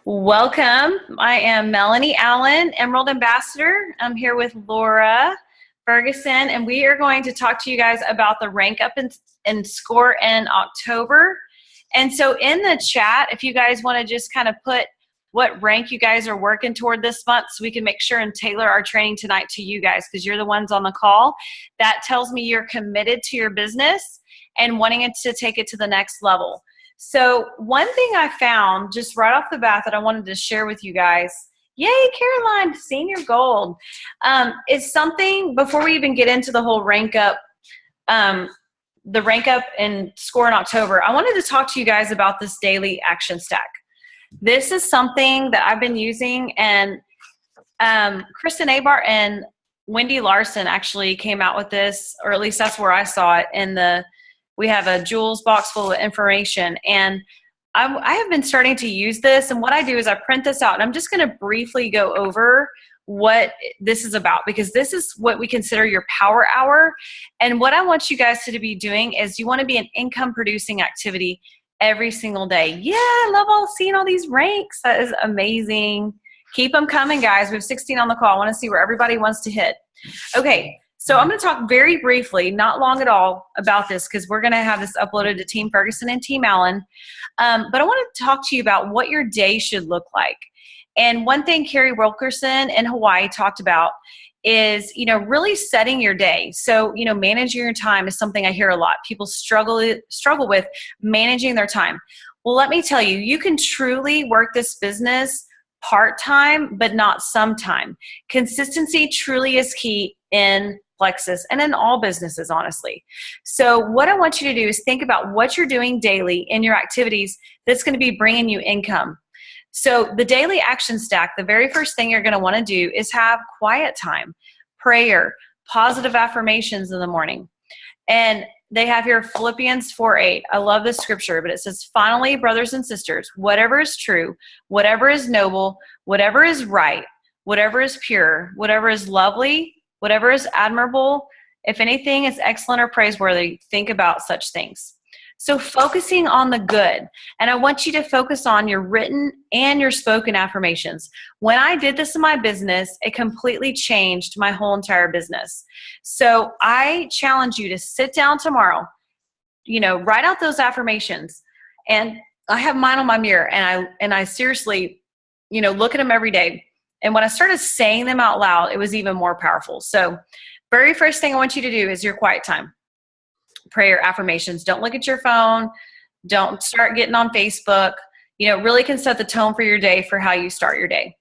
Welcome. I am Melanie Allen, Emerald Ambassador. I'm here with Laura Ferguson, and we are going to talk to you guys about the rank up and score in October. And so in the chat, if you guys want to just kind of put what rank you guys are working toward this month so we can make sure and tailor our training tonight to you guys because you're the ones on the call. That tells me you're committed to your business and wanting it to take it to the next level. So one thing I found just right off the bat that I wanted to share with you guys, yay, Caroline, senior gold, is something before we even get into the whole rank up, the rank up and score in October. I wanted to talk to you guys about this daily action stack. This is something that I've been using, and Kristen Abart and Wendy Larson actually came out with this, or at least that's where I saw it. We have a Jules box full of information, and I have been starting to use this. And what I do is I print this out, and I'm just going to briefly go over what this is about, because this is what we consider your power hour. And what I want you guys to be doing is you want to be an income producing activity every single day. Yeah, I love seeing all these ranks. That is amazing. Keep them coming, guys. We have 16 on the call. I want to see where everybody wants to hit. Okay, so I'm going to talk very briefly, not long at all, about this because we're going to have this uploaded to Team Ferguson and Team Allen. But I want to talk to you about what your day should look like. And one thing Carrie Wilkerson in Hawaii talked about is, really setting your day. So, managing your time is something I hear a lot. People struggle with managing their time. Well, let me tell you, you can truly work this business part-time, but not sometime. Consistency truly is key in Plexus and in all businesses, honestly. So what I want you to do is think about what you're doing daily in your activities that's going to be bringing you income. So the daily action stack, the very first thing you're going to want to do is have quiet time, prayer, positive affirmations in the morning. And they have here Philippians 4:8. I love this scripture, but it says, finally, brothers and sisters, whatever is true, whatever is noble, whatever is right, whatever is pure, whatever is lovely, whatever is admirable, if anything is excellent or praiseworthy, think about such things. So focusing on the good, and I want you to focus on your written and your spoken affirmations. When I did this in my business, it completely changed my whole entire business. So I challenge you to sit down tomorrow, write out those affirmations. And I have mine on my mirror, and I seriously, look at them every day. And when I started saying them out loud, it was even more powerful. So very first thing I want you to do is your quiet time. Prayer, affirmations. Don't look at your phone. Don't start getting on Facebook. Really can set the tone for your day for how you start your day.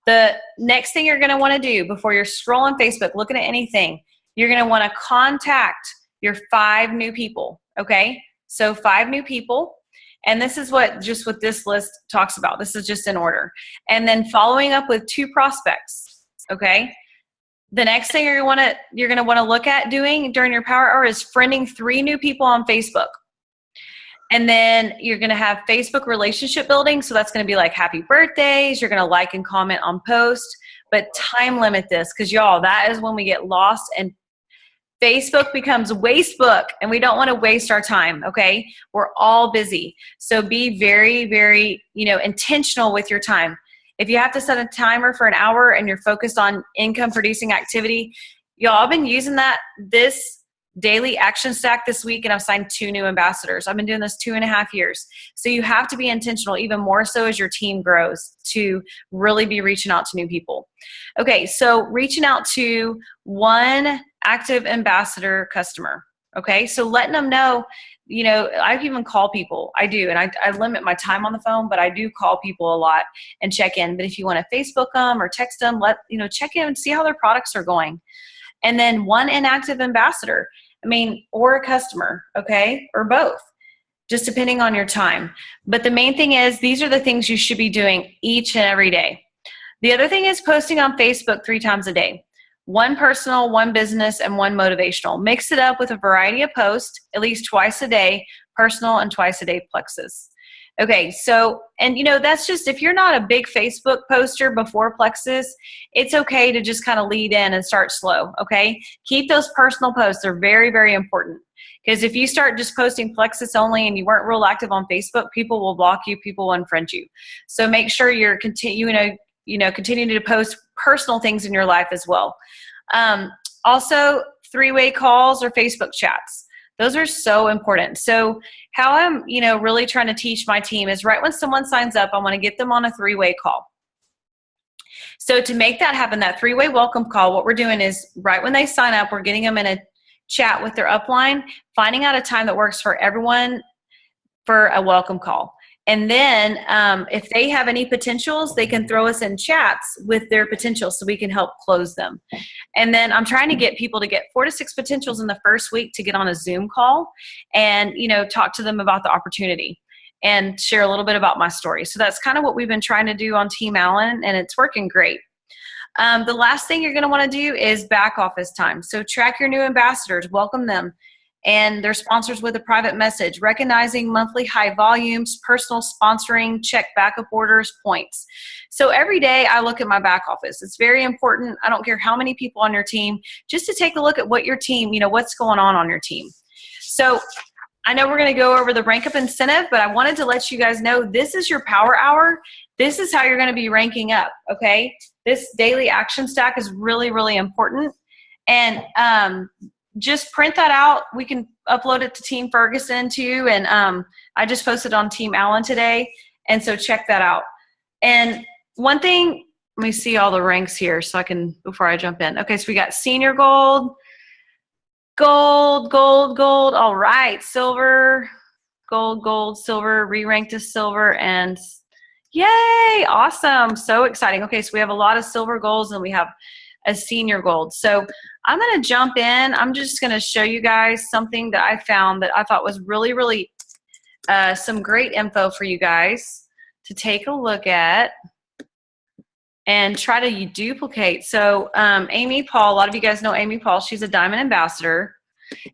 The next thing you're going to want to do before you're scrolling Facebook, looking at anything, you're going to want to contact your 5 new people. Okay. So 5 new people. And this is what this list talks about. This is just in order. And then following up with 2 prospects. Okay. The next thing you're going to want to look at doing during your power hour is friending 3 new people on Facebook. And then you're going to have Facebook relationship building. So that's going to be like happy birthdays. You're going to like and comment on posts, but time limit this because y'all, that is when we get lost and Facebook becomes wastebook, and we don't want to waste our time. Okay. We're all busy. So be very, very, intentional with your time. If you have to set a timer for an hour and you're focused on income producing activity, y'all, I've been using this daily action stack this week, and I've signed 2 new ambassadors. I've been doing this 2.5 years. So you have to be intentional, even more so as your team grows, to really be reaching out to new people. Okay, so reaching out to 1 active ambassador customer. Okay, so letting them know, I even call people. I do, and I limit my time on the phone, but I do call people a lot and check in. But if you want to Facebook them or text them, check in and see how their products are going. And then 1 inactive ambassador, or a customer, okay, or both, just depending on your time. But the main thing is, these are the things you should be doing each and every day. The other thing is posting on Facebook 3 times a day. 1 personal, 1 business, and 1 motivational. Mix it up with a variety of posts, at least twice a day, personal, and twice a day Plexus. Okay, so, and that's just, if you're not a big Facebook poster before Plexus, it's okay to just kind of lead in and start slow, okay? Keep those personal posts. They're very, very important. Because if you start just posting Plexus only and you weren't real active on Facebook, people will block you, people will unfriend you. So make sure you're continuing to post personal things in your life as well. Also, three-way calls or Facebook chats. Those are so important. So how I'm, really trying to teach my team is right when someone signs up, I want to get them on a three-way call. So to make that happen, that three-way welcome call, what we're doing is right when they sign up, we're getting them in a chat with their upline, finding out a time that works for everyone for a welcome call. And then if they have any potentials, they can throw us in chats with their potentials so we can help close them. And then I'm trying to get people to get 4 to 6 potentials in the first week to get on a Zoom call and, talk to them about the opportunity and share a little bit about my story. So that's kind of what we've been trying to do on Team Allen, and it's working great. The last thing you're going to want to do is back office time. So track your new ambassadors, welcome them, and their sponsors with a private message, recognizing monthly high volumes, personal sponsoring, check backup orders, points. So every day I look at my back office. It's very important. I don't care how many people on your team, just to take a look at what your team, what's going on your team. So I know we're going to go over the rank up incentive, but I wanted to let you guys know this is your power hour. This is how you're going to be ranking up, okay? This daily action stack is really, really important. And just print that out. We can upload it to Team Ferguson too. And I just posted on Team Allen today. And so check that out. And one thing, let me see all the ranks here so I can, before I jump in. Okay, so we got senior gold, gold. All right, silver, gold, silver, re-ranked to silver, and yay, awesome. So exciting. Okay, so we have a lot of silver golds and we have a senior gold. So I'm going to jump in. I'm just going to show you guys something that I found that I thought was really, really some great info for you guys to take a look at and try to duplicate. So Amy Paul, a lot of you guys know Amy Paul. She's a Diamond Ambassador.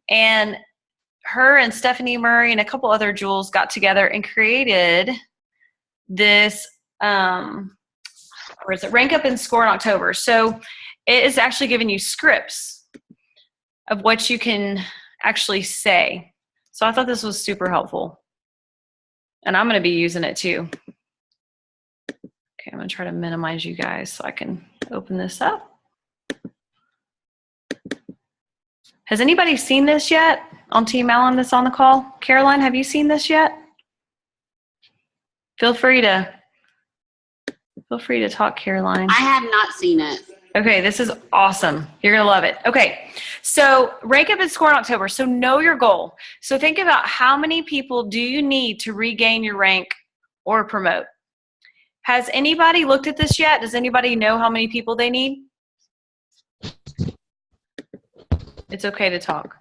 And her and Stephanie Murray and a couple other jewels got together and created this, where is it? Rank Up and Score in October. So it is actually giving you scripts of what you can actually say. So I thought this was super helpful. And I'm going to be using it too. Okay, I'm going to try to minimize you guys so I can open this up. Has anybody seen this yet on Team Allen that's on the call? Caroline, have you seen this yet? Feel free to talk, Caroline. I have not seen it. Okay, this is awesome. You're going to love it. Okay, so rank up and score in October. So know your goal. So think about how many people do you need to regain your rank or promote. Has anybody looked at this yet? Does anybody know how many people they need? It's okay to talk.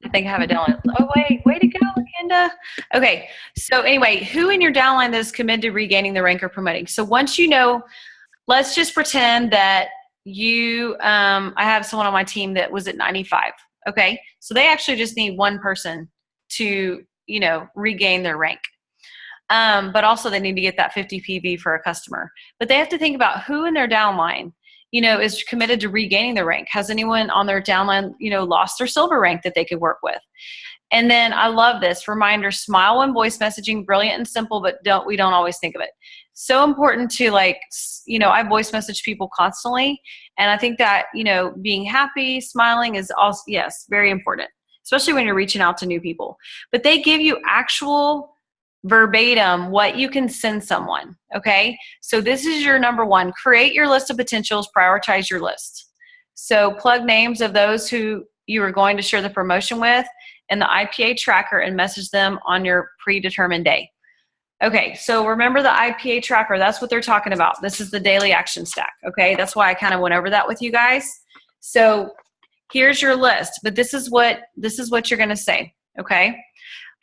I think I have it down. Oh, wait, way to go, Kenda. Okay, so anyway, who in your downline that is committed to regaining the rank or promoting? So once you know, let's just pretend that you, I have someone on my team that was at 95, okay? So they actually just need one person to, regain their rank. But also they need to get that 50 PV for a customer. But they have to think about who in their downline, is committed to regaining their rank. Has anyone on their downline, lost their silver rank that they could work with? And then I love this reminder: smile when voice messaging, brilliant and simple, but we don't always think of it. So important to I voice message people constantly. And I think that, being happy, smiling is also, yes, very important, especially when you're reaching out to new people. But they give you actual verbatim what you can send someone, okay? So this is your number one. Create your list of potentials, prioritize your list. So plug names of those who you are going to share the promotion with in the IPA tracker and message them on your predetermined day. Okay, so remember the IPA tracker, that's what they're talking about. This is the daily action stack, okay? That's why I kind of went over that with you guys. So here's your list, but this is what you're gonna say, okay?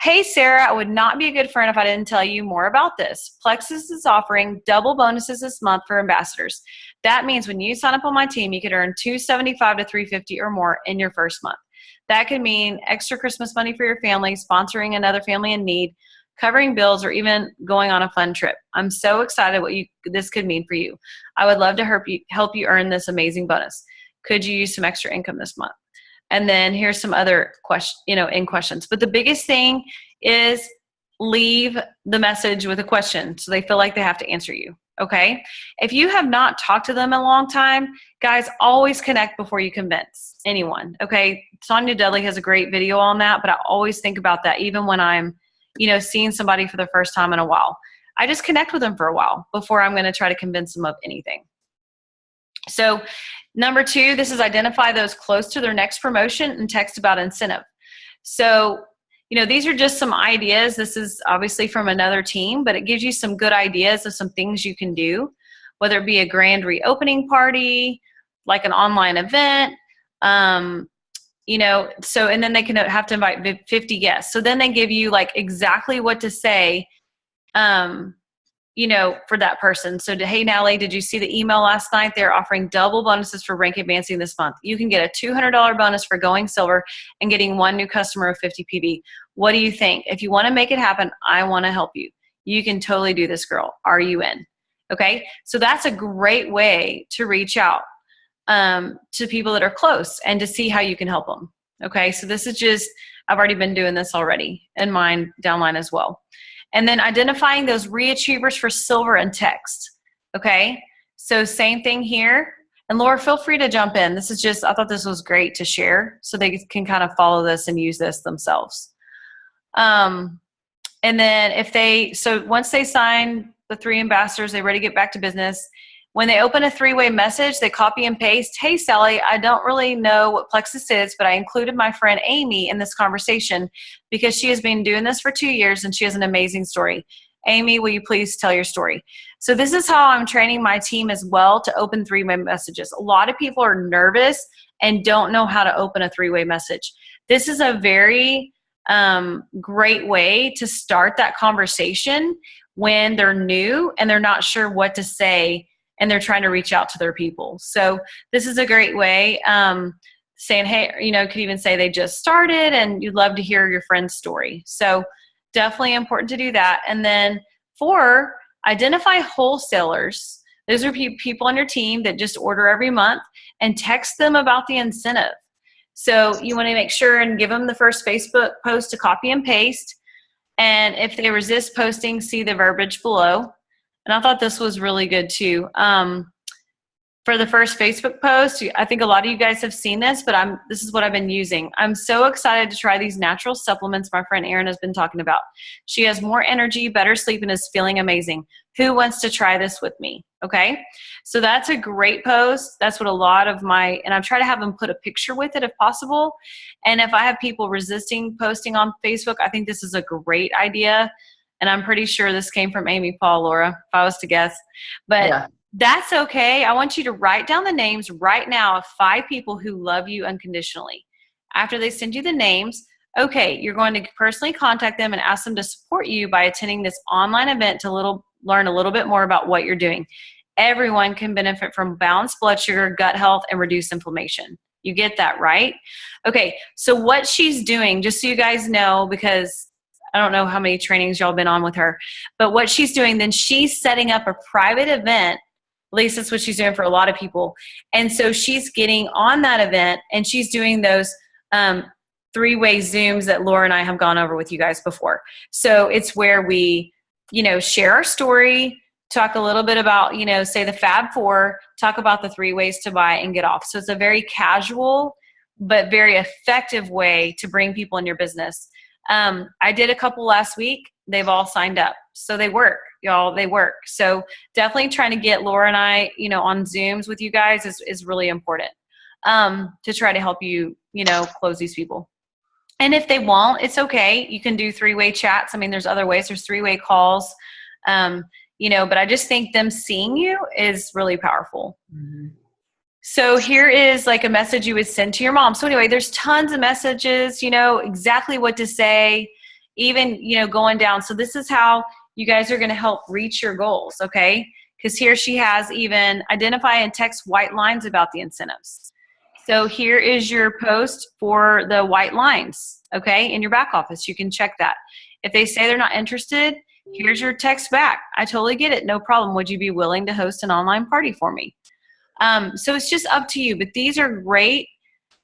Hey, Sarah, I would not be a good friend if I didn't tell you more about this. Plexus is offering double bonuses this month for ambassadors. That means when you sign up on my team, you could earn $275 to $350 or more in your first month. That could mean extra Christmas money for your family, sponsoring another family in need, covering bills, or even going on a fun trip. I'm so excited what this could mean for you. I would love to help you earn this amazing bonus. Could you use some extra income this month? And then here's some other questions. But the biggest thing is leave the message with a question so they feel like they have to answer you. Okay. If you have not talked to them in a long time, guys, always connect before you convince anyone. Okay. Sonia Dudley has a great video on that, but I always think about that even when I'm, seeing somebody for the first time in a while. I just connect with them for a while before I'm going to try to convince them of anything. So number 2, this is identify those close to their next promotion and text about incentive. So, these are just some ideas. This is obviously from another team, but it gives you some good ideas of some things you can do, whether it be a grand reopening party, like an online event, and then they can have to invite 50 guests. So then they give you like exactly what to say, for that person. So, hey, Natalie, did you see the email last night? They're offering double bonuses for rank advancing this month. You can get a $200 bonus for going silver and getting 1 new customer of 50 PV. What do you think? If you want to make it happen, I want to help you. You can totally do this, girl. Are you in? Okay. So that's a great way to reach out to people that are close and to see how you can help them. Okay. So this is just, I've already been doing this already in mine downline as well. And then identifying those reachievers for silver and text. Okay. So same thing here. And Laura, feel free to jump in. This is just, I thought this was great to share so they can kind of follow this and use this themselves. And then once they sign the 3 ambassadors, they're ready to get back to business. When they open a 3-way message, they copy and paste, hey, Sally, I don't really know what Plexus is, but I included my friend Amy in this conversation because she has been doing this for 2 years and she has an amazing story. Amy, will you please tell your story? So this is how I'm training my team as well to open 3-way messages. A lot of people are nervous and don't know how to open a 3-way message. This is a very great way to start that conversation when they're new and they're not sure what to say and they're trying to reach out to their people. So this is a great way, saying, hey, could even say they just started and you'd love to hear your friend's story. So definitely important to do that. And then 4, identify wholesalers. Those are people on your team that just order every month, and text them about the incentive. So you want to make sure and give them the first Facebook post to copy and paste. And if they resist posting, see the verbiage below. And I thought this was really good too. For the first Facebook post, I think a lot of you guys have seen this, but this is what I've been using. I'm so excited to try these natural supplements my friend Erin has been talking about. She has more energy, better sleep, and is feeling amazing. Who wants to try this with me? Okay. So that's a great post. That's what a lot of and I try to have them put a picture with it if possible. And if I have people resisting posting on Facebook, I think this is a great idea. And I'm pretty sure this came from Amy Paul, Laura, if I was to guess. But yeah. That's okay. I want you to write down the names right now of 5 people who love you unconditionally. After they send you the names, okay, you're going to personally contact them and ask them to support you by attending this online event to learn a little bit more about what you're doing. Everyone can benefit from balanced blood sugar, gut health, and reduced inflammation. You get that, right? Okay, so what she's doing, just so you guys know, because I don't know how many trainings y'all been on with her, but what she's doing, then she's setting up a private event. At least that's what she's doing for a lot of people. And so she's getting on that event and she's doing those 3-way Zooms that Laura and I have gone over with you guys before. So it's where we, share our story, talk a little bit about, say the Fab 4, talk about the 3 ways to buy and get off. So it's a very casual, but very effective way to bring people in your business. I did a couple last week. They've all signed up. So they work, y'all. They work. So definitely trying to get Laura and I, on Zooms with you guys is really important to try to help you, close these people. And if they won't, it's okay. You can do 3-way chats. I mean, there's other ways. There's 3-way calls, but I just think them seeing you is really powerful. Mm-hmm. So here is like a message you would send to your mom. So anyway, there's tons of messages, exactly what to say, even, going down. So this is how you guys are going to help reach your goals, okay? Because here she has even identify and text white lines about the incentives. So here is your post for the white lines, okay, in your back office. You can check that. If they say they're not interested, here's your text back. I totally get it. No problem. Would you be willing to host an online party for me? So it's just up to you. But these are great,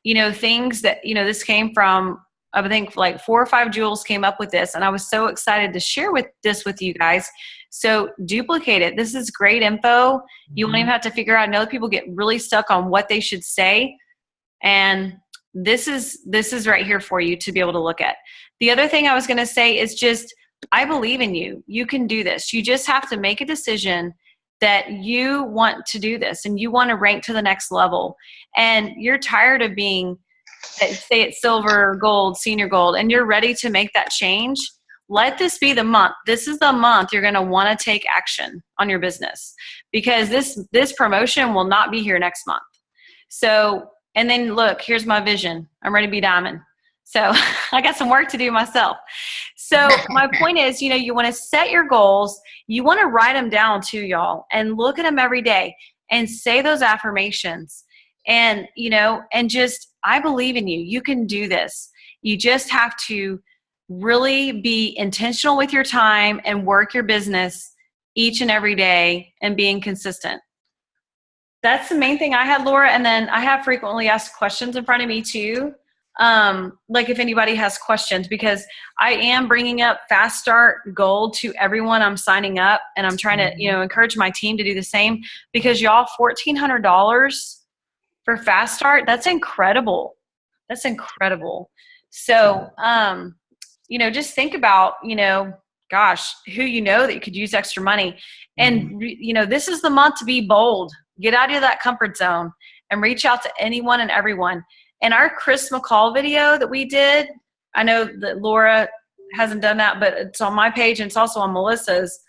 things that, this came from, I think like 4 or 5 jewels came up with this. And I was so excited to share this with you guys. So duplicate it. This is great info. You won't even have to figure out. I know people get really stuck on what they should say. And this is right here for you to be able to look at. The other thing I was going to say is just, I believe in you. You can do this. You just have to make a decision that you want to do this and you want to rank to the next level. And you're tired of being, say it's silver, gold, senior gold, and you're ready to make that change. Let this be the month. This is the month you're going to want to take action on your business, because this promotion will not be here next month. So, and then look, here's my vision. I'm ready to be diamond. So I got some work to do myself. So my point is, you want to set your goals. You want to write them down too, y'all, and look at them every day and say those affirmations. And, and just, I believe in you. You can do this. You just have to really be intentional with your time and work your business each and every day and being consistent. That's the main thing I had, Laura. And then I have frequently asked questions in front of me too. Like if anybody has questions, because I am bringing up Fast Start Gold to everyone I'm signing up, and I'm trying to, encourage my team to do the same, because y'all, $1,400 for Fast Start, that's incredible. That's incredible. So, just think about, gosh, who that you could use extra money. And, this is the month to be bold. Get out of that comfort zone and reach out to anyone and everyone. And our Chris McCall video that we did, I know that Laura hasn't done that, but it's on my page and it's also on Melissa's.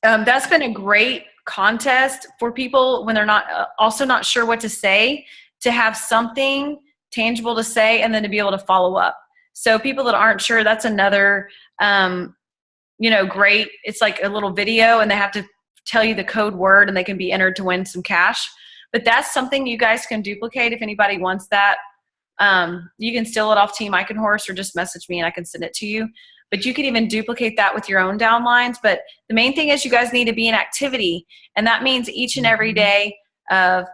That's been a great contest for people when they're also not sure what to say, to have something tangible to say and then to be able to follow up. So people that aren't sure, that's another, great. It's like a little video and they have to tell you the code word and they can be entered to win some cash. But that's something you guys can duplicate if anybody wants that. You can steal it off Team Eikenhorst or just message me and I can send it to you. But you can even duplicate that with your own downlines. But the main thing is you guys need to be in activity. And that means each and every day of,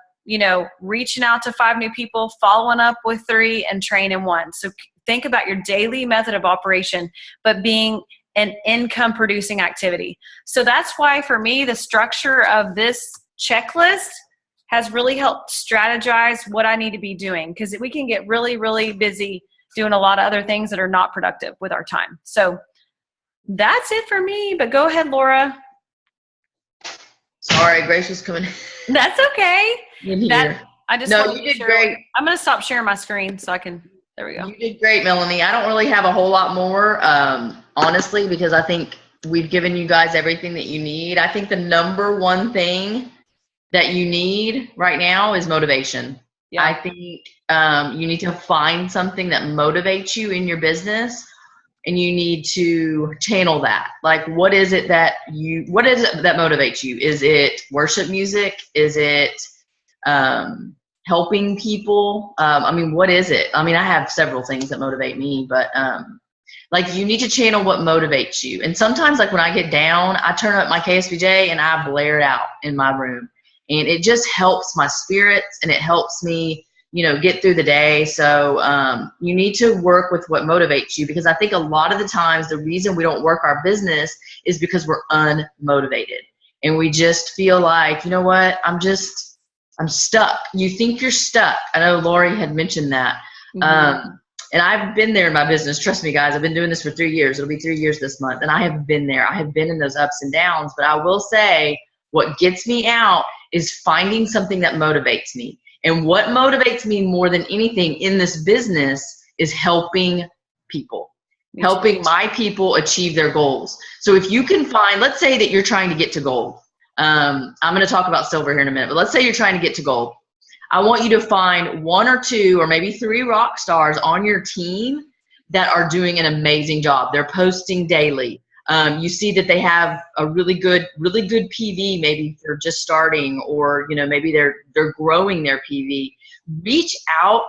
reaching out to 5 new people, following up with 3, and training 1. So think about your daily method of operation, but being an income producing activity. So that's why for me, the structure of this checklist has really helped strategize what I need to be doing, because we can get really, really busy doing a lot of other things that are not productive with our time. So that's it for me, but go ahead, Laura. Sorry, Grace was coming. That's okay. You did great. I'm going to stop sharing my screen so I can, there we go. You did great, Melanie. I don't really have a whole lot more, honestly, because I think we've given you guys everything that you need. I think the number one thing that you need right now is motivation. Yeah. I think you need to find something that motivates you in your business, and you need to channel that. Like, what is it that motivates you? Is it worship music? Is it helping people? What is it? I have several things that motivate me, but you need to channel what motivates you. And sometimes, like when I get down, I turn up my KSBJ and I blare it out in my room. And it just helps my spirits and it helps me, get through the day. So you need to work with what motivates you, because I think a lot of the times the reason we don't work our business is because we're unmotivated. And we just feel like, you know what, I'm stuck. You think you're stuck. I know Lori had mentioned that. Mm-hmm. And I've been there in my business. Trust me, guys, I've been doing this for 3 years. It'll be 3 years this month. And I have been there. I have been in those ups and downs. But I will say what gets me out is finding something that motivates me. And what motivates me more than anything in this business is helping people, helping my people achieve their goals. So if you can find, let's say that you're trying to get to gold. I'm going to talk about silver here in a minute, but let's say you're trying to get to gold. I want you to find 1 or 2 or maybe 3 rock stars on your team that are doing an amazing job. They're posting daily. You see that they have a really good PV, maybe they're just starting, or maybe they're growing their PV. Reach out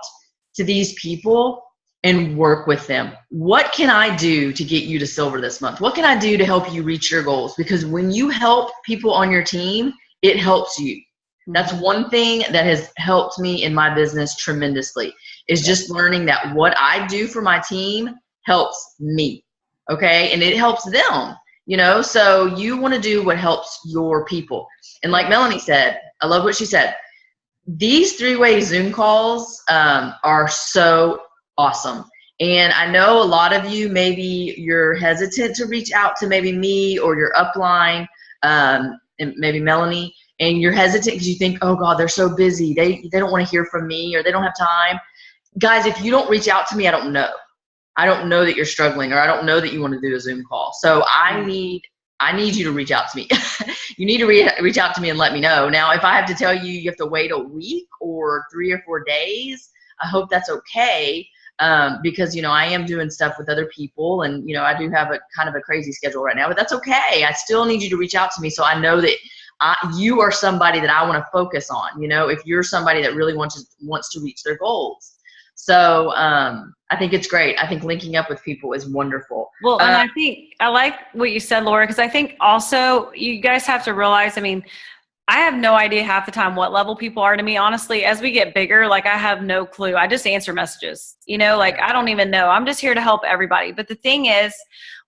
to these people and work with them. What can I do to get you to silver this month? What can I do to help you reach your goals? Because when you help people on your team, it helps you. That's one thing that has helped me in my business tremendously, is just learning that what I do for my team helps me. Okay. And it helps them, you know, so you want to do what helps your people. And like Melanie said, I love what she said. These 3-way Zoom calls are so awesome. And I know a lot of you, maybe you're hesitant to reach out to maybe me or your upline, and maybe Melanie, and you're hesitant because you think, oh God, they're so busy. They don't want to hear from me, or they don't have time. Guys, if you don't reach out to me, I don't know. I don't know that you're struggling, or I don't know that you want to do a Zoom call. So I need you to reach out to me. You need to reach out to me and let me know. Now, if I have to tell you you have to wait a week or 3 or 4 days, I hope that's okay. Because, you know, I am doing stuff with other people, and, you know, I do have a kind of a crazy schedule right now, but that's okay. I still need you to reach out to me, so I know that you are somebody that I want to focus on, you know, if you're somebody that really wants to reach their goals. So I think it's great. I think linking up with people is wonderful. Well, and I think I like what you said, Laura, because I think also you guys have to realize, I mean, I have no idea half the time what level people are to me. Honestly, as we get bigger, like I have no clue. I just answer messages, you know, like I don't even know. I'm just here to help everybody. But the thing is,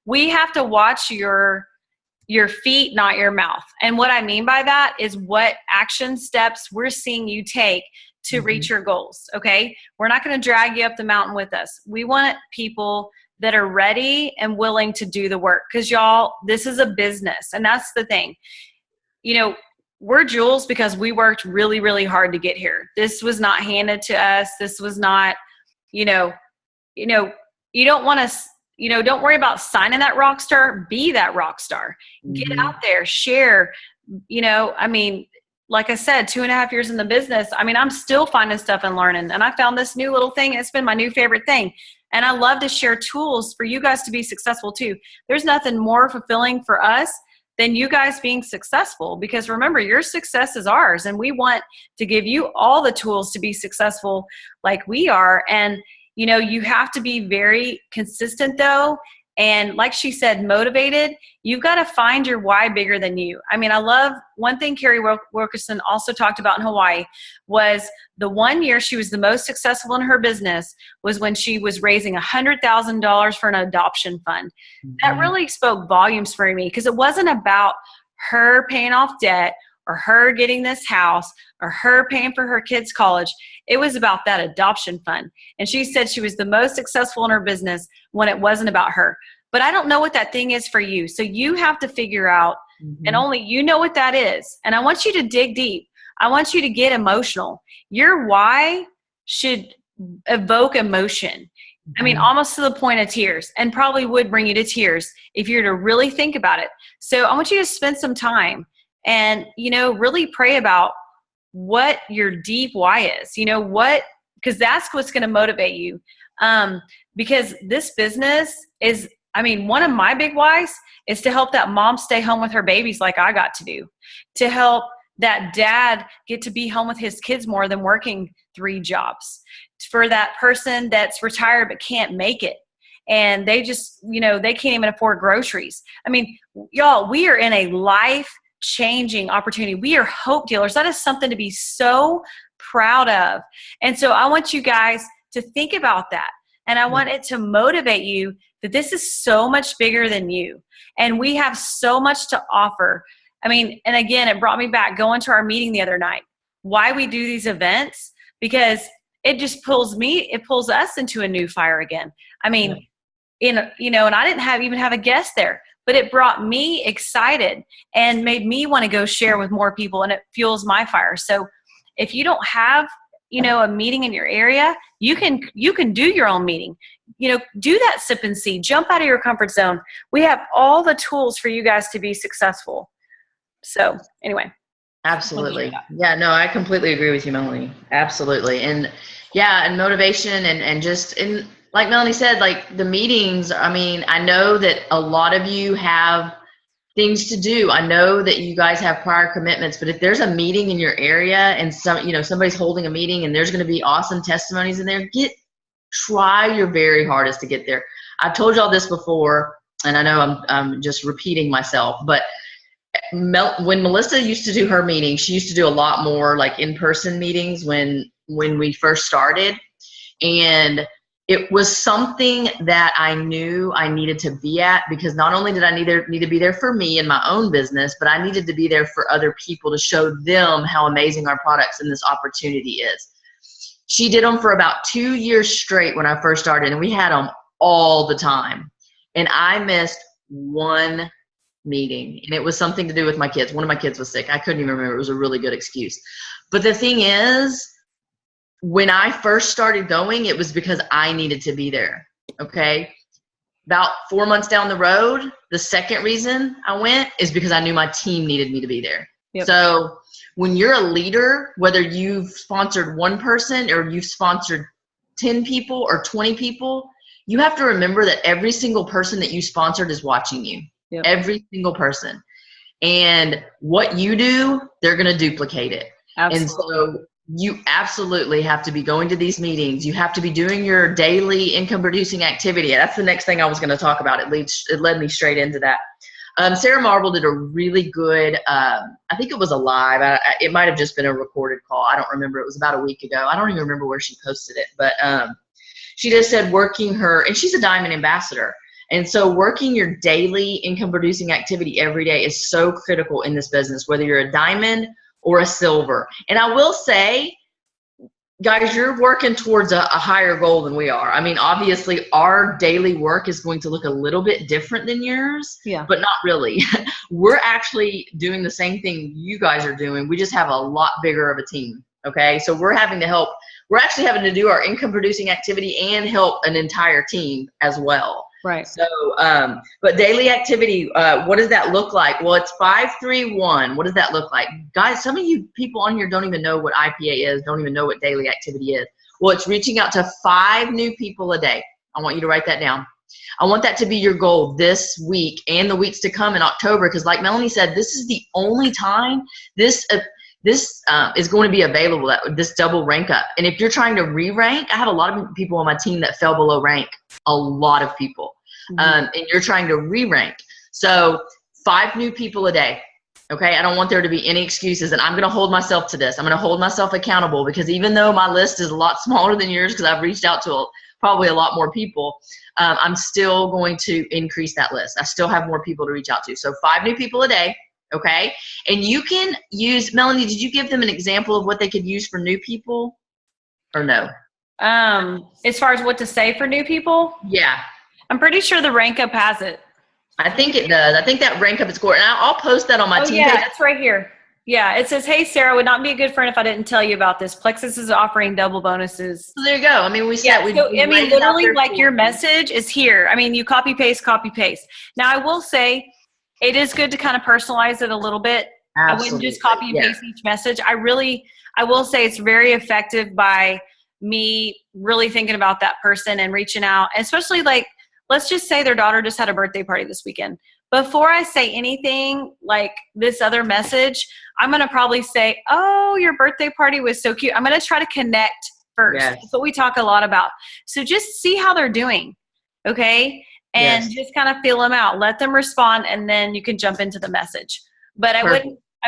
we have to watch your feet, not your mouth. And what I mean by that is what action steps we're seeing you take to reach your goals. Okay. We're not going to drag you up the mountain with us. We want people that are ready and willing to do the work. Cause y'all, this is a business. And that's the thing, you know, we're jewels because we worked really, really hard to get here. This was not handed to us. This was not, you don't want to, don't worry about signing that rock star, be that rock star, get out there, share, I mean, like I said, 2.5 years in the business. I mean, I'm still finding stuff and learning, and I found this new little thing. It's been my new favorite thing. And I love to share tools for you guys to be successful too. There's nothing more fulfilling for us than you guys being successful, because remember, your success is ours, and we want to give you all the tools to be successful like we are. And you have to be very consistent though. And like she said, motivated. You've got to find your why bigger than you. I mean, I love one thing Carrie Wilkerson also talked about in Hawaii was the one year she was the most successful in her business was when she was raising $100,000 for an adoption fund. That really spoke volumes for me, because it wasn't about her paying off debt or her getting this house or her paying for her kids' college. It was about that adoption fund. And she said she was the most successful in her business when it wasn't about her. But I don't know what that thing is for you. So you have to figure out, and only you know what that is. And I want you to dig deep. I want you to get emotional. Your why should evoke emotion. I mean, almost to the point of tears, and probably would bring you to tears if you're to really think about it. So I want you to spend some time and, really pray about what your deep why is, because that's what's going to motivate you. Because this business is, one of my big whys is to help that mom stay home with her babies like I got to do, to help that dad get to be home with his kids more than working 3 jobs, for that person that's retired but can't make it. And they just, they can't even afford groceries. Y'all, we are in a life-changing opportunity. We are hope dealers. That is something to be so proud of. And so I want you guys to think about that. And I want it to motivate you that this is so much bigger than you. And we have so much to offer. And again, it brought me back going to our meeting the other night. Why we do these events, because it just pulls us into a new fire again. And I didn't even have a guest there, but it brought me excited and made me want to go share with more people, and it fuels my fire. So if you don't have, a meeting in your area, you can do your own meeting. Do that sip and see, jump out of your comfort zone. We have all the tools for you guys to be successful. So anyway. Absolutely. Yeah, no, I completely agree with you, Melanie. Absolutely. And yeah, and motivation and like Melanie said, like the meetings, I know that a lot of you have things to do. I know that you guys have prior commitments, but if there's a meeting in your area and somebody's holding a meeting and there's going to be awesome testimonies in there, try your very hardest to get there. I've told y'all this before, and I know I'm just repeating myself, but when Melissa used to do her meetings, she used to do a lot more like in-person meetings when we first started. And it was something that I knew I needed to be at, because not only did I need to be there for me and my own business, but I needed to be there for other people to show them how amazing our products and this opportunity is. She did them for about 2 years straight when I first started, and we had them all the time. And I missed one meeting, and it was something to do with my kids. One of my kids was sick. I couldn't even remember. It was a really good excuse. But the thing is, when I first started going, it was because I needed to be there, okay? About 4 months down the road, the second reason I went is because I knew my team needed me to be there. Yep. So when you're a leader, whether you've sponsored one person or you've sponsored 10 people or 20 people, you have to remember that every single person that you sponsored is watching you. Yep. Every single person. And what you do, they're going to duplicate it. Absolutely. And so you absolutely have to be going to these meetings. You have to be doing your daily income producing activity. That's the next thing I was going to talk about. It led me straight into that. Sarah Marble did a really good, I think it was a live. It might have just been a recorded call. I don't remember. It was about a week ago. I don't even remember where she posted it. But she just said working her, and she's a Diamond ambassador. And so working your daily income producing activity every day is so critical in this business, whether you're a Diamond or a Silver. And I will say, guys, you're working towards a higher goal than we are. I mean, obviously our daily work is going to look a little bit different than yours, but not really. We're actually doing the same thing you guys are doing. We just have a lot bigger of a team. Okay. So we're having to help. We're actually having to do our income producing activity and help an entire team as well. Right. So, but daily activity, what does that look like? Well, it's 5-3-1. What does that look like? Guys, some of you people on here don't even know what IPA is, don't even know what daily activity is. Well, it's reaching out to 5 new people a day. I want you to write that down. I want that to be your goal this week and the weeks to come in October, because like Melanie said, this is the only time this is going to be available, this double rank up. And if you're trying to re-rank, I have a lot of people on my team that fell below rank, a lot of people. And you're trying to re-rank. So 5 new people a day. Okay. I don't want there to be any excuses, and I'm going to hold myself to this. I'm going to hold myself accountable, because even though my list is a lot smaller than yours, because I've reached out to probably a lot more people, I'm still going to increase that list. I still have more people to reach out to. So 5 new people a day. Okay. And you can use, Melanie, did you give them an example of what they could use for new people or no? As far as what to say for new people? Yeah. I'm pretty sure the Rank Up has it. I think it does. I think that Rank Up is score. And I'll post that on my team page. It's right here. Yeah. It says, hey, Sarah, would not be a good friend if I didn't tell you about this. Plexus is offering double bonuses. So there you go. I mean, we said literally like your message is here. I mean, you copy paste. Now I will say, it is good to kind of personalize it a little bit. Absolutely. I wouldn't just copy and paste each message. I will say it's very effective by me really thinking about that person and reaching out, especially like, let's just say their daughter just had a birthday party this weekend. Before I say anything like this other message, I'm going to probably say, oh, your birthday party was so cute. I'm going to try to connect first. Yes. That's what we talk a lot about. So just see how they're doing. Okay. And just kind of feel them out, let them respond, and then you can jump into the message. But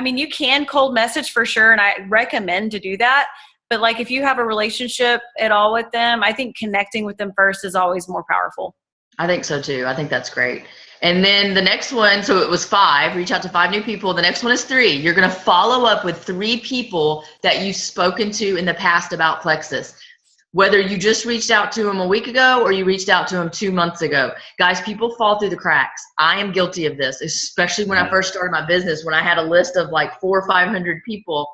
you can cold message for sure, and I recommend to do that. But like if you have a relationship at all with them, I think connecting with them first is always more powerful. I think so too. I think that's great. And then the next one, so it was 5, reach out to 5 new people. The next one is 3. You're going to follow up with 3 people that you've spoken to in the past about Plexus. Whether you just reached out to them a week ago or you reached out to them 2 months ago. Guys, people fall through the cracks. I am guilty of this, especially when I first started my business, when I had a list of like 400 or 500 people.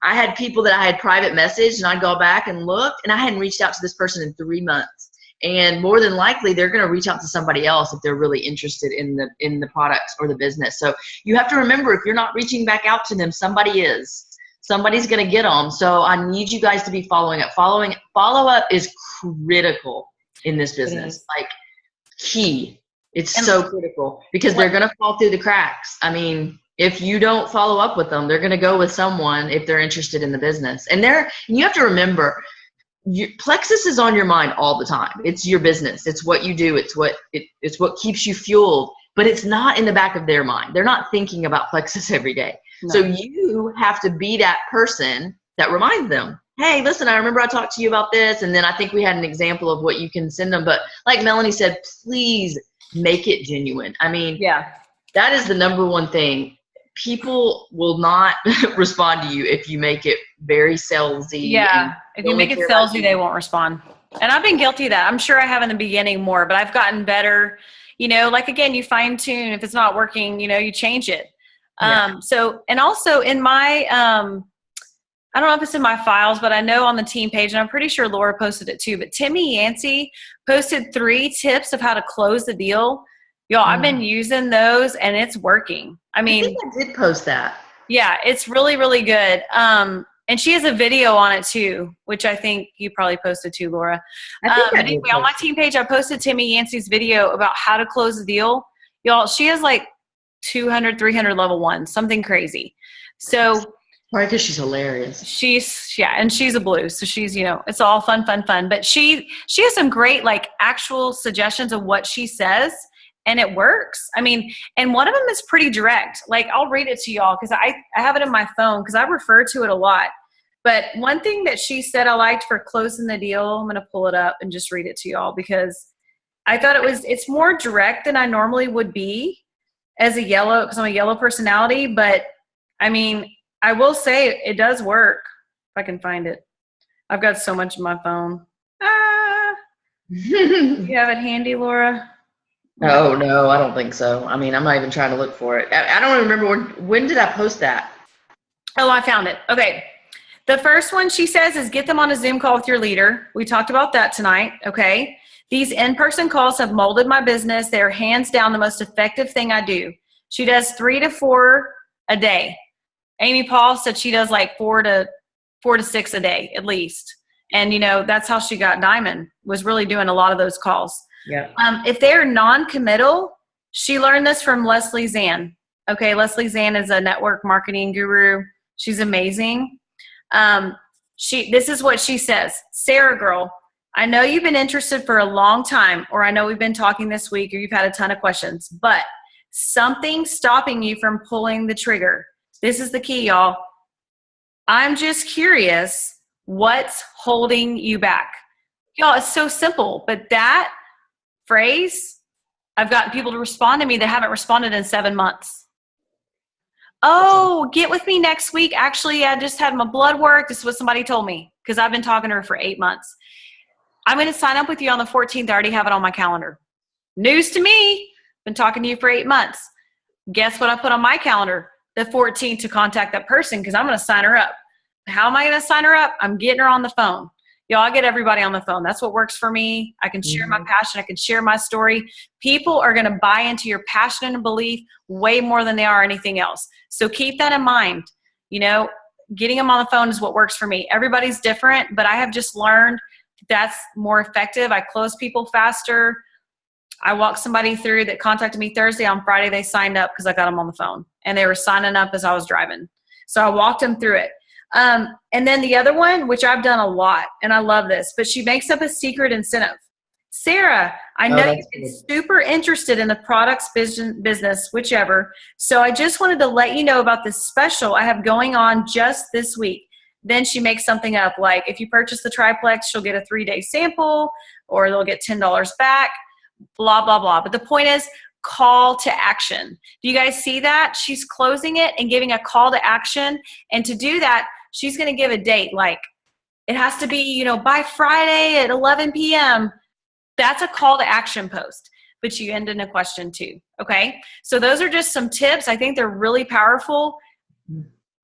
I had people that I had private messaged, and I'd go back and look, and I hadn't reached out to this person in 3 months. And more than likely, they're going to reach out to somebody else if they're really interested in the products or the business. So you have to remember, if you're not reaching back out to them, somebody is. Somebody's going to get them. So I need you guys to be following up. Follow up is critical in this business. Like key. It's so critical, because they're going to fall through the cracks. I mean, if you don't follow up with them, they're going to go with someone if they're interested in the business. And you have to remember, Plexus is on your mind all the time. It's your business. It's what you do. It's what keeps you fueled, but it's not in the back of their mind. They're not thinking about Plexus every day. No. So you have to be that person that reminds them, hey, listen, I remember I talked to you about this. And then I think we had an example of what you can send them. But like Melanie said, please make it genuine. I mean, yeah, that is the number one thing. People will not respond to you if you make it very salesy. Yeah, if you make it salesy, they won't respond. And I've been guilty of that. I'm sure I have in the beginning more, but I've gotten better. You know, like again, you fine tune. If it's not working, you know, you change it. Yeah. So, and also in my, I don't know if it's in my files, but I know on the team page, and I'm pretty sure Laura posted it too, but Timmy Yancey posted 3 tips of how to close the deal. Y'all, I've been using those and it's working. I mean, I think I did post that. Yeah, it's really, really good. And she has a video on it too, which I think you probably posted too, Laura. But anyway, on my team page, I posted Timmy Yancey's video about how to close the deal. Y'all, she has like 200, 300 level 1, something crazy. So right, because she's hilarious. And she's a blue, so she's, you know, it's all fun. But she has some great like actual suggestions of what she says. And it works. I mean, and one of them is pretty direct. Like, I'll read it to y'all because I have it in my phone because I refer to it a lot. But one thing that she said I liked for closing the deal, I'm going to pull it up and just read it to y'all because I thought it's more direct than I normally would be as a yellow, because I'm a yellow personality. But, I mean, I will say it does work if I can find it. I've got so much in my phone. You have it handy, Laura? Oh, no, I don't think so. I mean, I'm not even trying to look for it. I don't remember. When did I post that? Oh, I found it. Okay. The first one she says is get them on a Zoom call with your leader. We talked about that tonight. Okay. These in-person calls have molded my business. They're hands down the most effective thing I do. She does 3 to 4 a day. Amy Paul said she does like 4 to 6 a day at least. And, you know, that's how she got Diamond, was really doing a lot of those calls. Yeah. If they're non-committal, she learned this from Leslie Zan. Okay, Leslie Zan is a network marketing guru. She's amazing. This is what she says. Sarah girl, I know you've been interested for a long time, or I know we've been talking this week, or you've had a ton of questions, but something's stopping you from pulling the trigger. This is the key, y'all. I'm just curious, what's holding you back? Y'all, it's so simple, but that phrase, I've gotten people to respond to me that haven't responded in 7 months. Oh, get with me next week. Actually, I just had my blood work. This is what somebody told me because I've been talking to her for 8 months. I'm going to sign up with you on the 14th. I already have it on my calendar. News to me. Been talking to you for 8 months. Guess what I put on my calendar? The 14th to contact that person because I'm going to sign her up. How am I going to sign her up? I'm getting her on the phone. Y'all, I get everybody on the phone. That's what works for me. I can share my passion. I can share my story. People are going to buy into your passion and belief way more than they are anything else. So keep that in mind. You know, getting them on the phone is what works for me. Everybody's different, but I have just learned that's more effective. I close people faster. I walked somebody through that contacted me Thursday. On Friday, they signed up because I got them on the phone. And they were signing up as I was driving. So I walked them through it. And then the other one, which I've done a lot, and I love this, but she makes up a secret incentive. Sarah, I know you've been super interested in the products business, whichever. So I just wanted to let you know about this special I have going on just this week. Then she makes something up like if you purchase the triplex, she'll get a 3-day sample or they'll get $10 back, blah, blah, blah. But the point is call to action. Do you guys see that? She's closing it and giving a call to action. And to do that, she's going to give a date like it has to be, you know, by Friday at 11 p.m. That's a call to action post, but you end in a question too. Okay. So those are just some tips. I think they're really powerful.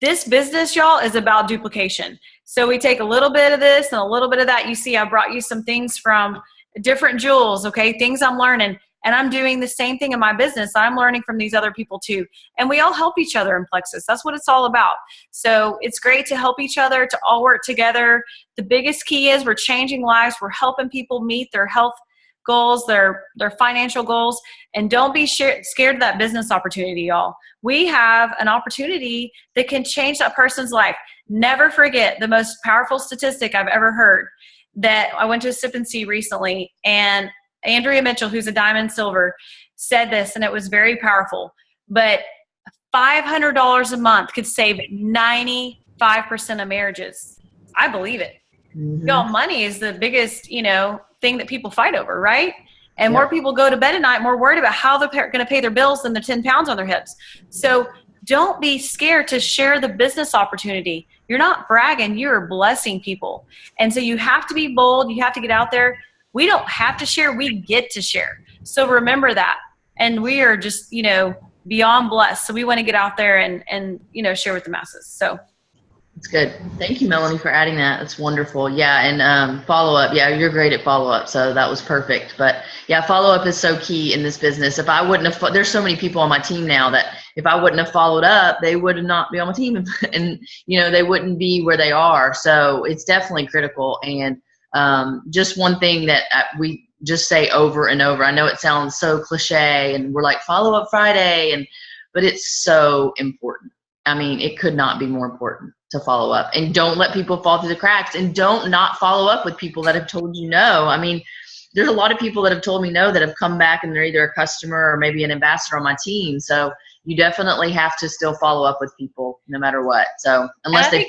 This business, y'all, is about duplication. So we take a little bit of this and a little bit of that. You see, I brought you some things from different jewels. Okay. Things I'm learning. And I'm doing the same thing in my business. I'm learning from these other people too. And we all help each other in Plexus. That's what it's all about. So it's great to help each other, to all work together. The biggest key is we're changing lives. We're helping people meet their health goals, their financial goals. And don't be scared of that business opportunity, y'all. We have an opportunity that can change that person's life. Never forget the most powerful statistic I've ever heard. that I went to a sip and see recently, and Andrea Mitchell, who's a diamond silver, said this, and it was very powerful. But $500 a month could save 95% of marriages. I believe it. Mm-hmm. Y'all, money is the biggest, thing that people fight over, right? And more people go to bed at night more worried about how they're going to pay their bills than the 10 pounds on their hips. So don't be scared to share the business opportunity. You're not bragging, you're blessing people. And so you have to be bold. You have to get out there. We don't have to share, we get to share. So remember that. And we are just, beyond blessed. So we want to get out there and share with the masses. So it's good. Thank you, Melanie, for adding that. That's wonderful. Yeah. And follow up. Yeah, you're great at follow up. So that was perfect. But yeah, follow up is so key in this business. If I wouldn't have, there's so many people on my team now that if I wouldn't have followed up, they would not be on my team and they wouldn't be where they are. So it's definitely critical. And just one thing that we just say over and over. I know it sounds so cliche and we're like follow up Friday but it's so important. I mean, it could not be more important to follow up, and don't let people fall through the cracks, and don't not follow up with people that have told you no. I mean, there's a lot of people that have told me no that have come back and they're either a customer or maybe an ambassador on my team. So you definitely have to still follow up with people no matter what. So unless they've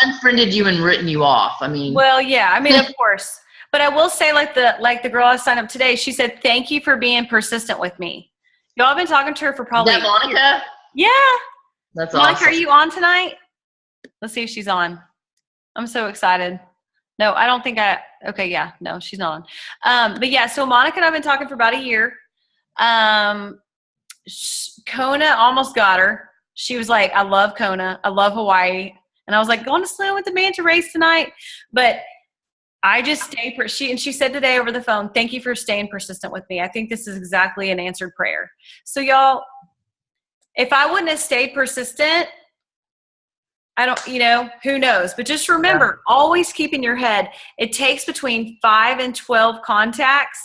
unfriended you and written you off. I mean, well, yeah, I mean, of course, but I will say like the girl I signed up today, she said, thank you for being persistent with me. Y'all have been talking to her for probably. Is that Monica? Yeah. That's Monica, awesome. are you on tonight? Let's see if she's on. I'm so excited. No, I don't think okay, yeah, no, she's not on. But yeah, so Monica and I have been talking for about a year. Kona almost got her. She was like, I love Kona. I love Hawaii. And I was like, going to swim with the Manta race tonight. But I just stayed. She said today over the phone, thank you for staying persistent with me. I think this is exactly an answered prayer. So y'all, if I wouldn't have stayed persistent, I don't, who knows? But just remember, always keep in your head, it takes between 5 and 12 contacts,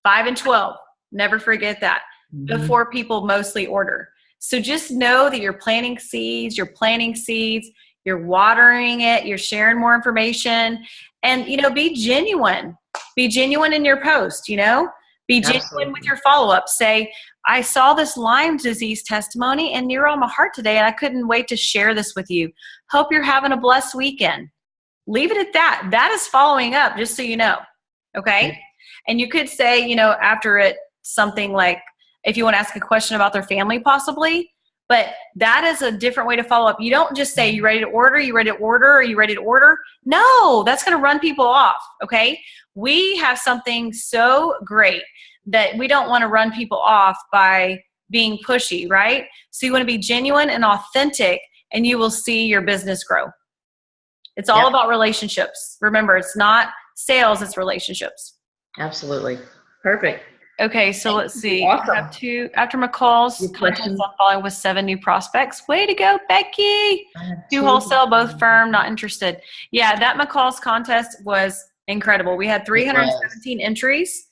5 and 12. Never forget that, before people mostly order. So just know that you're planting seeds, you're watering it, you're sharing more information, and, be genuine. Be genuine in your post, Be genuine with your follow-up. Say, I saw this Lyme disease testimony and you're on my heart today and I couldn't wait to share this with you. Hope you're having a blessed weekend. Leave it at that. That is following up, just so you know. Okay? And you could say, after it, something like, if you want to ask a question about their family possibly, but that is a different way to follow up. You don't just say, you ready to order? You ready to order? Are you ready to order? No, that's going to run people off. Okay? We have something so great that we don't want to run people off by being pushy, right? So you want to be genuine and authentic, and you will see your business grow. It's all about relationships. Remember, it's not sales, it's relationships. Absolutely. Perfect. Okay, so let's see. Awesome. I have after McCall's contest, I'm following with 7 new prospects. Way to go, Becky. 2 wholesale, both firm, not interested. Yeah, that McCall's contest was incredible. We had 317 entries.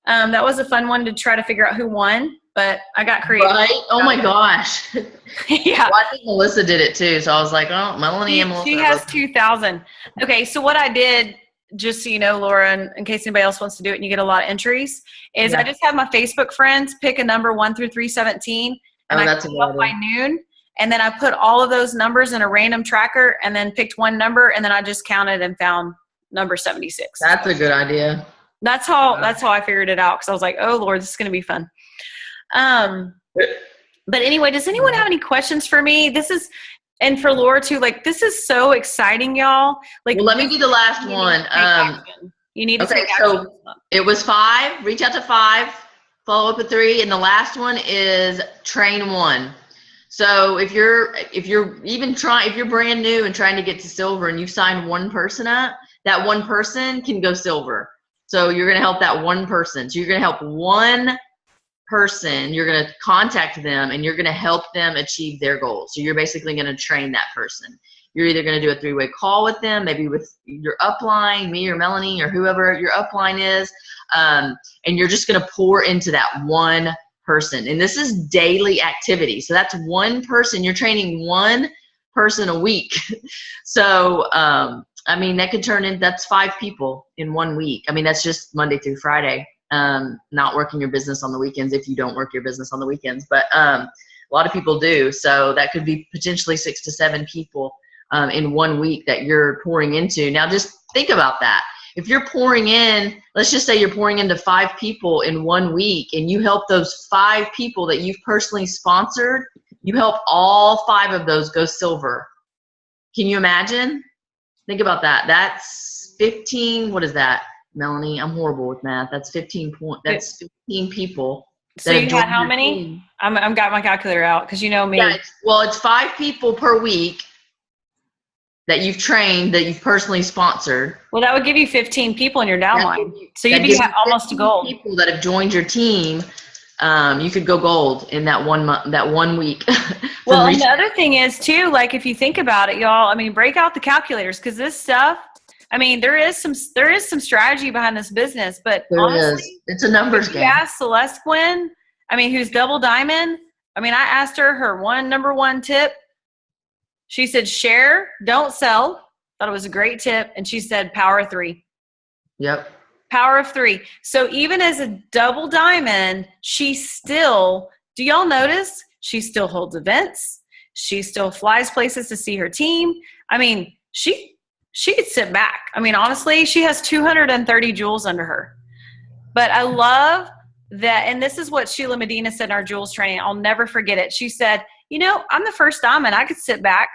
That was a fun one to try to figure out who won, but I got creative. Right? Oh my gosh. Yeah. Well, I think Melissa did it too. So I was like, oh, Melanie and Melissa. She has 2,000. Okay. So what I did, just so you know, Laura, and in case anybody else wants to do it and you get a lot of entries, is I just have my Facebook friends pick a number 1 through 317 and I come up by noon. And then I put all of those numbers in a random tracker and then picked one number. And then I just counted and found number 76. That's a good idea. That's how I figured it out, because I was like, oh Lord, this is going to be fun. But anyway, does anyone have any questions for me? And for Laura too, like, this is so exciting, y'all. Like, well, let me do the last one. You need to take action. So it was 5, reach out to 5, follow up with 3. And the last one is train 1. So if you're brand new and trying to get to silver and you've signed one person up, that one person can go silver. So you're going to help that one person. So you're going to help one person. You're going to contact them and you're going to help them achieve their goals. So you're basically going to train that person. You're either going to do a 3-way call with them, maybe with your upline, me or Melanie or whoever your upline is. And you're just going to pour into that one person. And this is daily activity. So that's one person. You're training one person a week. So I mean, that could turn in, that's 5 people in 1 week. I mean, that's just Monday through Friday. Not working your business on the weekends if you don't work your business on the weekends. But a lot of people do. So that could be potentially 6 to 7 people in 1 week that you're pouring into. Now, just think about that. If you're pouring in, let's just say you're pouring into 5 people in 1 week, and you help those 5 people that you've personally sponsored, you help all 5 of those go silver. Can you imagine? Think about that. That's 15. What is that, Melanie? I'm horrible with math. That's 15 people. So you had how many? I'm got my calculator out because you know me. Yeah, it's 5 people per week that you've trained, that you've personally sponsored. Well, that would give you 15 people in your downline. So you'd be almost to gold. People that have joined your team, you could go gold in that 1 month, that 1 week. Well, and the other thing is too, like if you think about it, y'all, I mean, break out the calculators, because this stuff, I mean, there is some strategy behind this business, but honestly, it's a numbers game. You ask Celeste Gwynn, I mean, who's double diamond. I mean, I asked her number one tip. She said, share, don't sell. Thought it was a great tip. And she said, power of 3. Yep. Power of 3. So even as a double diamond, she still, do y'all notice? She still holds events. She still flies places to see her team. I mean, she could sit back. I mean, honestly, she has 230 jewels under her. But I love that, and this is what Sheila Medina said in our jewels training. I'll never forget it. She said, you know, I'm the first diamond. I could sit back.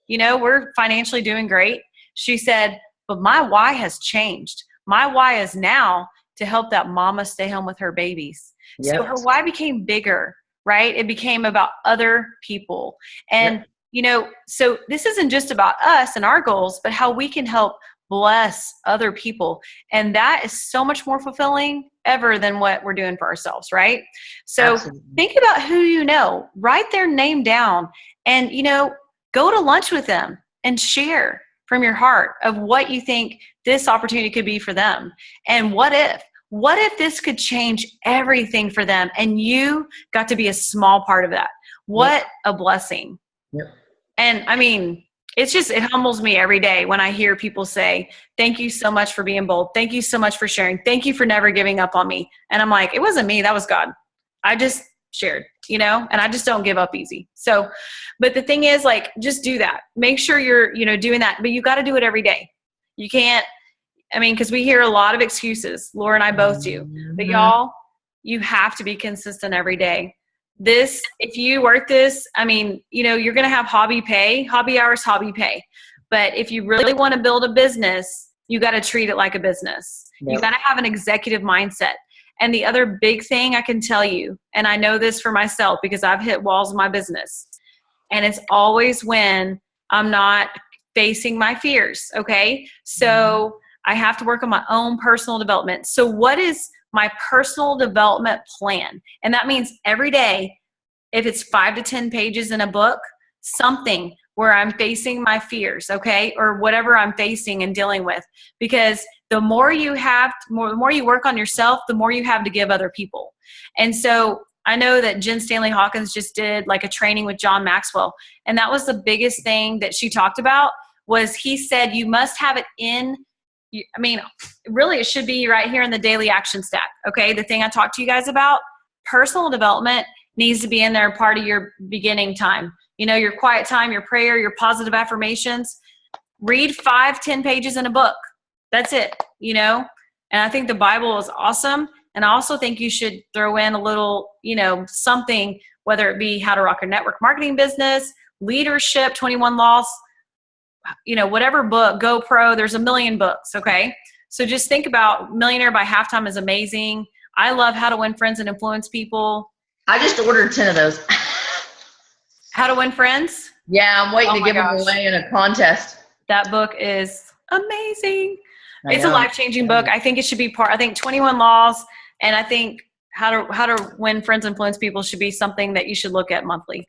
You know, we're financially doing great. She said, but my why has changed. My why is now to help that mama stay home with her babies. Yep. So her why became bigger, right? It became about other people. And, yep. You know, so this isn't just about us and our goals, but how we can help bless other people. And that is so much more fulfilling ever than what we're doing for ourselves, right? So Absolutely. Think about who you know, write their name down, and, you know, go to lunch with them and share from your heart of what you think this opportunity could be for them. And what if this could change everything for them and you got to be a small part of that? What a blessing. Yep. And I mean, it humbles me every day when I hear people say, thank you so much for being bold. Thank you so much for sharing. Thank you for never giving up on me. And I'm like, it wasn't me. That was God. I just shared, you know, and I just don't give up easy. So, but the thing is, like, just do that. Make sure you're, you know, doing that, but you got to do it every day. You can't, I mean, because we hear a lot of excuses. Laura and I both do. But y'all, you have to be consistent every day. This, if you work this, I mean, you know, you're going to have hobby hours, hobby pay. But if you really want to build a business, you got to treat it like a business. Yep. You got to have an executive mindset. And the other big thing I can tell you, and I know this for myself because I've hit walls in my business, and it's always when I'm not facing my fears. Okay. So I have to work on my own personal development. So what is my personal development plan? And that means every day, if it's 5 to 10 pages in a book, something where I'm facing my fears, okay, or whatever I'm facing and dealing with. Because the more you have, the more you work on yourself, the more you have to give other people. And so I know that Jen Stanley Hawkins just did like a training with John Maxwell. And that was the biggest thing that she talked about, was he said, you must have it in, I mean, really, it should be right here in the daily action stack. Okay. The thing I talked to you guys about, personal development needs to be in there, part of your beginning time. You know, your quiet time, your prayer, your positive affirmations. Read 5-10 pages in a book. That's it, you know? And I think the Bible is awesome. And I also think you should throw in a little, you know, something, whether it be How to Rock a Network Marketing Business, Leadership, 21 Laws, you know, whatever book, GoPro, there's a million books, okay? So just think about Millionaire by Halftime is amazing. I love How to Win Friends and Influence People. I just ordered 10 of those. How to Win Friends? Yeah, I'm waiting to give them away in a contest. That book is amazing. It's a life-changing book. I think it should be I think 21 Laws, and I think How to Win Friends and Influence People should be something that you should look at monthly.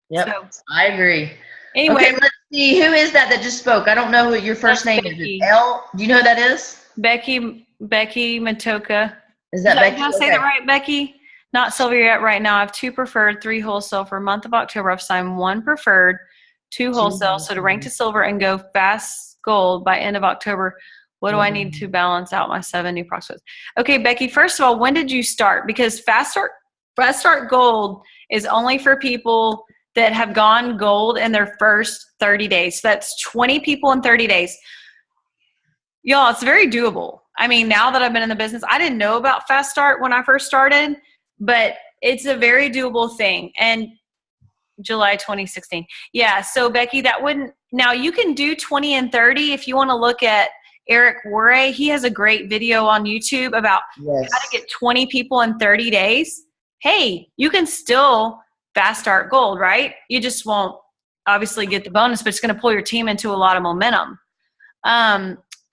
Yep, so, I agree. Anyway, okay, let's see. Who is that just spoke? I don't know who your first name Becky. Is. Elle? Do you know who that is? Becky Matoka. Is that Becky? Did I say that right, Becky? Not Sylvia yet right now. I have 2 preferred, 3 wholesale for month of October. I've signed 1 preferred, 2 wholesale. So to rank to silver and go fast gold by end of October. What do I need to balance out my 7 new prospects? Okay, Becky, first of all, when did you start? Because Fast Start Gold is only for people that have gone gold in their first 30 days. So that's 20 people in 30 days. Y'all, it's very doable. I mean, now that I've been in the business, I didn't know about Fast Start when I first started, but it's a very doable thing. And July 2016. Yeah, so Becky, that wouldn't, now you can do 20 and 30 if you want to look at Eric Worre. He has a great video on YouTube about how to get 20 people in 30 days. Hey, you can still Fast Start Gold, right? You just won't obviously get the bonus, but it's going to pull your team into a lot of momentum.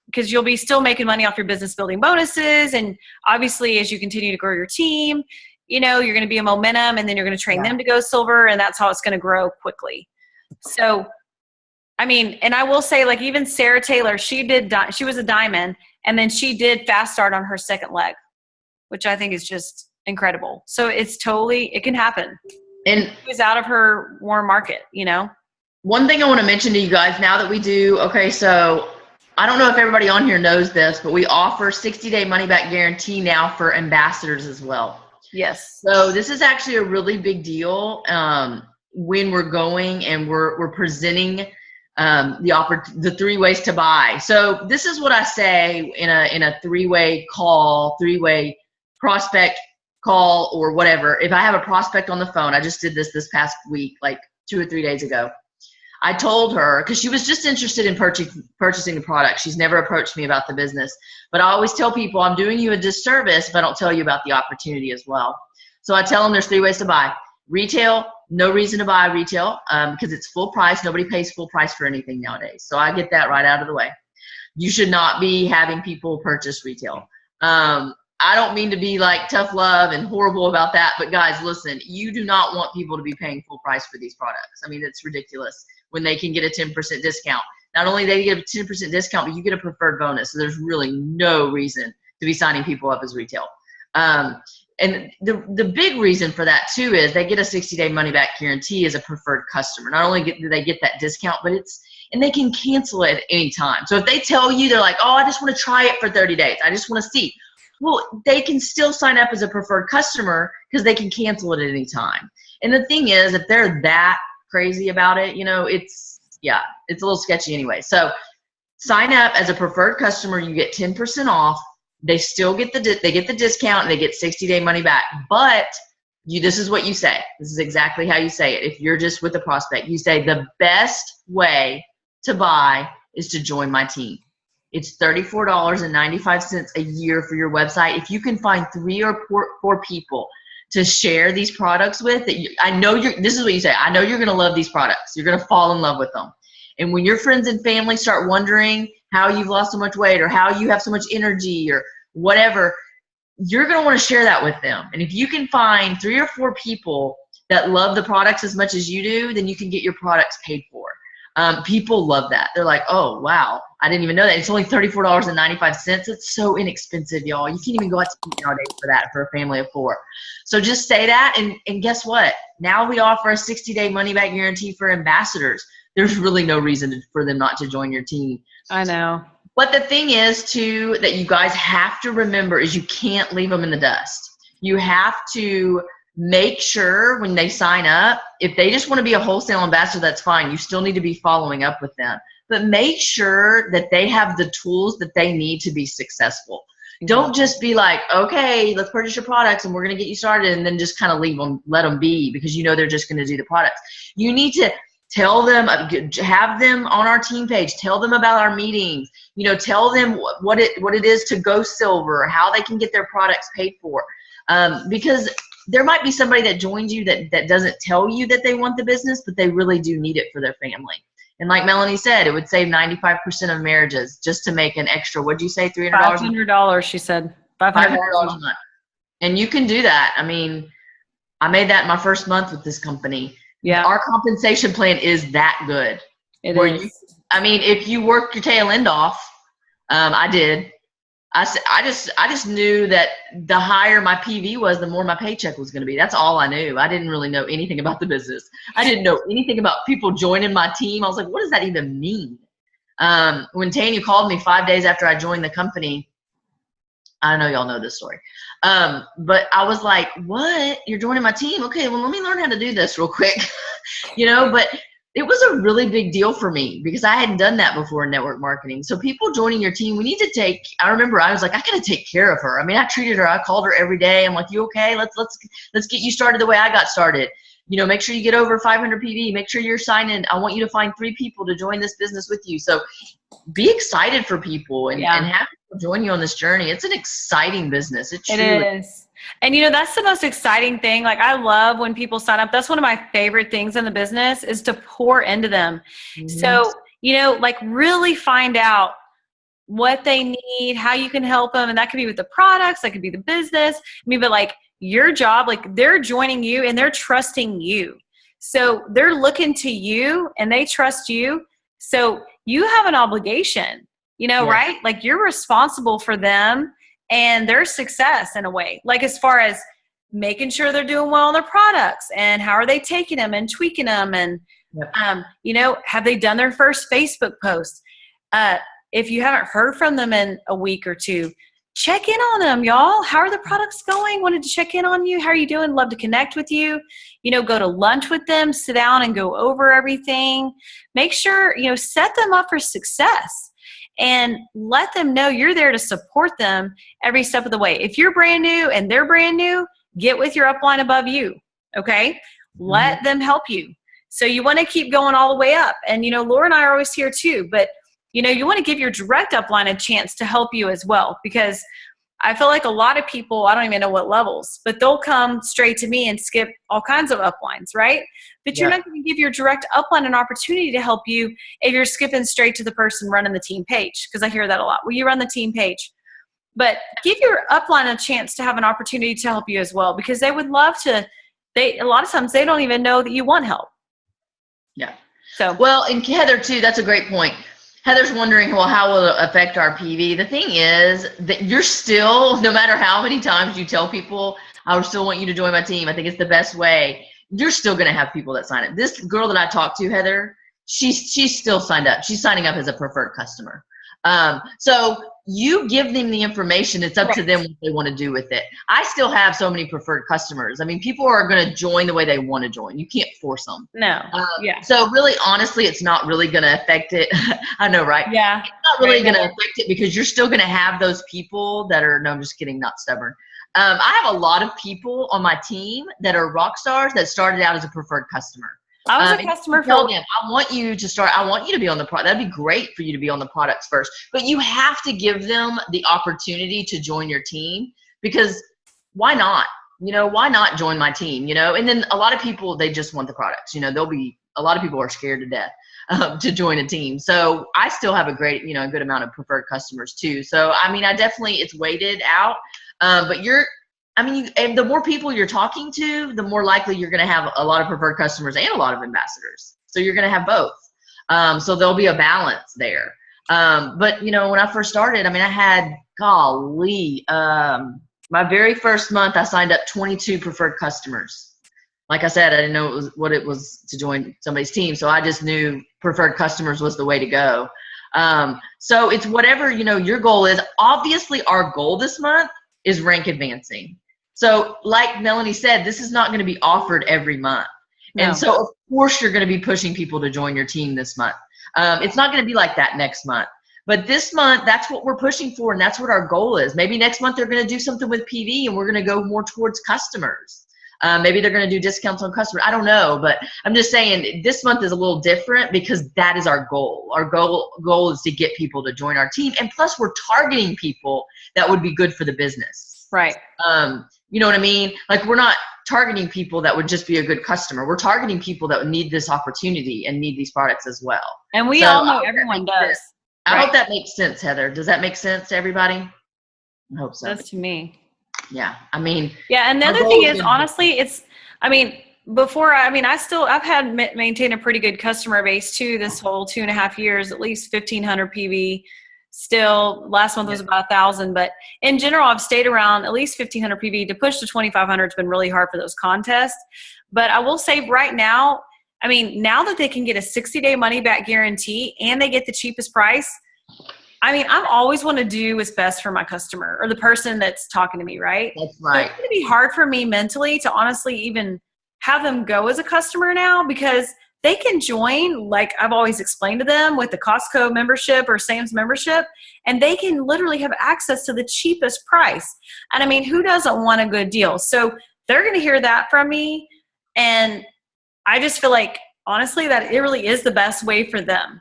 Because you'll be still making money off your business building bonuses. And obviously, as you continue to grow your team, you know, you're going to be a momentum, and then you're going to train them to go silver, and that's how it's going to grow quickly. So, I mean, and I will say, like, even Sarah Taylor, she was a diamond, and then she did Fast Start on her second leg, which I think is just incredible. So it's totally, it can happen. And she was out of her warm market, you know? One thing I want to mention to you guys now that we do, okay, so I don't know if everybody on here knows this, but we offer 60-day money-back guarantee now for ambassadors as well. Yes. So this is actually a really big deal when we're going and we're presenting the 3 ways to buy. So this is what I say in a 3-way call, 3-way prospect call or whatever. If I have a prospect on the phone, I just did this past week, like 2 or 3 days ago. I told her, because she was just interested in purchasing the product. She's never approached me about the business. But I always tell people I'm doing you a disservice if I don't tell you about the opportunity as well. So I tell them there's 3 ways to buy. Retail, no reason to buy retail because it's full price. Nobody pays full price for anything nowadays. So I get that right out of the way. You should not be having people purchase retail. I don't mean to be like tough love and horrible about that, but guys, listen, you do not want people to be paying full price for these products. I mean, it's ridiculous when they can get a 10% discount. Not only they get a 10% discount, but you get a preferred bonus. So there's really no reason to be signing people up as retail. And the big reason for that too is they get a 60-day money-back guarantee as a preferred customer. Not only do they get that discount, but and they can cancel it at any time. So if they tell you, they're like, oh, I just want to try it for 30 days. I just want to see. Well, they can still sign up as a preferred customer because they can cancel it at any time. And the thing is, if they're that crazy about it, you know, it's a little sketchy anyway. So sign up as a preferred customer. You get 10% off. They still get the discount, and they get 60-day money back. But this is what you say. This is exactly how you say it. If you're just with a prospect, you say the best way to buy is to join my team. It's $34.95 a year for your website. If you can find 3 or 4 people to share these products with, this is what you say. I know you're going to love these products. You're going to fall in love with them. And when your friends and family start wondering how you've lost so much weight or how you have so much energy or whatever, you're going to want to share that with them. And if you can find 3 or 4 people that love the products as much as you do, then you can get your products paid for. People love that. They're like, oh, wow, I didn't even know that. It's only $34.95. It's so inexpensive, y'all. You can't even go out to eat nowadays for that for a family of 4. So just say that, and guess what? Now we offer a 60-day money-back guarantee for ambassadors. There's really no reason for them not to join your team. I know. But the thing is, too, that you guys have to remember is you can't leave them in the dust. You have to make sure when they sign up, if they just want to be a wholesale ambassador, that's fine. You still need to be following up with them. But make sure that they have the tools that they need to be successful. Don't just be like, okay, let's purchase your products and we're going to get you started, and then just kind of leave them, let them be, because you know they're just going to do the products. You need to tell them, have them on our team page, tell them about our meetings, you know, tell them what it is to go silver, how they can get their products paid for. Because there might be somebody that joins you that doesn't tell you that they want the business, but they really do need it for their family. And like Melanie said, it would save 95% of marriages just to make an extra, what'd you say, $300? $500, she said. $500 a month. And you can do that. I mean, I made that my first month with this company. Yeah. Our compensation plan is that good. It is. If you work your tail end off, I did. I just knew that the higher my PV was, the more my paycheck was going to be. That's all I knew. I didn't really know anything about the business. I didn't know anything about people joining my team. I was like, what does that even mean? When Tanya called me 5 days after I joined the company, I know y'all know this story. But I was like, what? You're joining my team? Okay, well, let me learn how to do this real quick. But it was a really big deal for me because I hadn't done that before in network marketing. So people joining your team, we need to I remember I was like, I got to take care of her. I mean, I treated her, I called her every day. I'm like, you okay? Let's get you started the way I got started. Make sure you get over 500 PV. Make sure you're signing. I want you to find 3 people to join this business with you. So be excited for people and have people join you on this journey. It's an exciting business. It is. And that's the most exciting thing. Like, I love when people sign up. That's one of my favorite things in the business is to pour into them. Mm-hmm. So, like, really find out what they need, how you can help them. And that could be with the products, that could be the business. But like, your job, like, they're joining you and they're trusting you. So they're looking to you and they trust you. So you have an obligation, right? Like, you're responsible for them and their success in a way, like, as far as making sure they're doing well on their products and how are they taking them and tweaking them. And, have they done their first Facebook post? If you haven't heard from them in a week or two, check in on them, y'all. How are the products going? Wanted to check in on you. How are you doing? Love to connect with you. Go to lunch with them, sit down and go over everything. Make sure, set them up for success and let them know you're there to support them every step of the way. If you're brand new and they're brand new, get with your upline above you. Okay. Let them help you. So you want to keep going all the way up. And, Laura and I are always here too, but you want to give your direct upline a chance to help you as well, because I feel like a lot of people, I don't even know what levels, but they'll come straight to me and skip all kinds of uplines, right? But you're not going to give your direct upline an opportunity to help you if you're skipping straight to the person running the team page, because I hear that a lot. Well, you run the team page. But give your upline a chance to have an opportunity to help you as well, because they would love to. A lot of times they don't even know that you want help. Yeah. So, well, and Heather too, that's a great point. Heather's wondering, well, how will it affect our PV? The thing is that you're still, no matter how many times you tell people, I still want you to join my team, I think it's the best way, you're still going to have people that sign up. This girl that I talked to, Heather, she's still signed up. She's signing up as a preferred customer. So you give them the information. It's up to them what they want to do with it. I still have so many preferred customers. I mean, people are going to join the way they want to join. You can't force them. No. So really, honestly, it's not really going to affect it. I know, right? Yeah. It's not really going to affect it because you're still going to have those people that are, no, I'm just kidding, not stubborn. I have a lot of people on my team that are rock stars that started out as a preferred customer. I was a customer for them, I want you to start. I want you to be on the product. That'd be great for you to be on the products first. But you have to give them the opportunity to join your team, because why not? Why not join my team? And then a lot of people, they just want the products. There'll be a lot of people are scared to death to join a team. So I still have a great, a good amount of preferred customers too. So I mean, it's weighted out. But and the more people you're talking to, the more likely you're going to have a lot of preferred customers and a lot of ambassadors. So you're going to have both. So there'll be a balance there. But when I first started, I had, my very first month, I signed up 22 preferred customers. Like I said, I didn't know what it was to join somebody's team. So I just knew preferred customers was the way to go. So it's whatever, your goal is. Obviously, our goal this month is rank advancing. So like Melanie said, this is not going to be offered every month. No. And so of course you're going to be pushing people to join your team this month. It's not going to be like that next month. But this month, that's what we're pushing for, and that's what our goal is. Maybe next month they're going to do something with PV and we're going to go more towards customers. Maybe they're going to do discounts on customers. I don't know, but I'm just saying this month is a little different because that is our goal. Our goal is to get people to join our team. And plus we're targeting people that would be good for the business. Right. You know what I mean? Like, we're not targeting people that would just be a good customer. We're targeting people that would need this opportunity and need these products as well. And we all know everyone does. I hope that makes sense, Heather. Does that make sense to everybody? I hope so. That's to me. Yeah. Yeah. And the other thing is, honestly, I've had maintained a pretty good customer base too, this whole 2.5 years, at least 1,500 PV. Still, last month was about 1,000, but in general, I've stayed around at least 1,500 PV. To push to 2,500 has been really hard for those contests. But I will say right now, I mean, now that they can get a 60-day money back guarantee and they get the cheapest price, I mean, I'm always want to do what's best for my customer or the person that's talking to me, right? That's right. So it's going to be hard for me mentally to honestly even have them go as a customer now, because they can join, like I've always explained to them, with the Costco membership or Sam's membership, and they can literally have access to the cheapest price. And I mean, who doesn't want a good deal? So they're going to hear that from me. And I just feel like, honestly, that it really is the best way for them.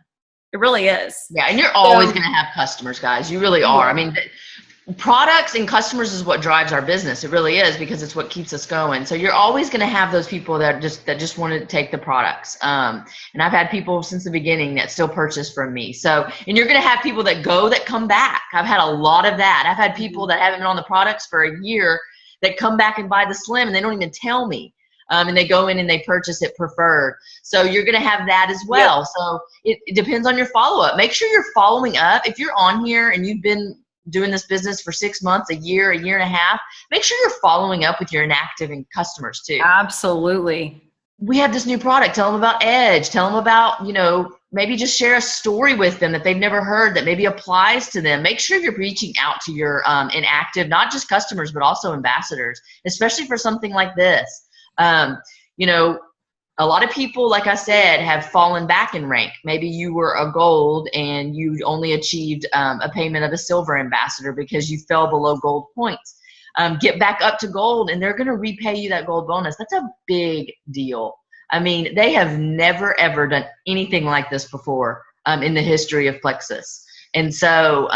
It really is. Yeah, and you're always going to have customers, guys. You really are. I mean, products and customers is what drives our business. It really is, because it's what keeps us going. So you're always going to have those people that just want to take the products. And I've had people since the beginning that still purchase from me. So, and you're going to have people that come back. I've had a lot of that. I've had people that haven't been on the products for a year that come back and buy the Slim, and they don't even tell me. And they go in and they purchase it preferred. So you're going to have that as well. Yep. So it depends on your follow-up. Make sure you're following up. If you're on here and you've been doing this business for 6 months, a year and a half, make sure you're following up with your inactive customers too. Absolutely. We have this new product. Tell them about Edge. Tell them about, maybe just share a story with them that they've never heard that maybe applies to them. Make sure you're reaching out to your inactive, not just customers, but also ambassadors, especially for something like this. A lot of people, like I said, have fallen back in rank. Maybe you were a gold and you only achieved a payment of a silver ambassador because you fell below gold points. Get back up to gold, and they're going to repay you that gold bonus. That's a big deal. I mean, they have never, ever done anything like this before in the history of Plexus. And so,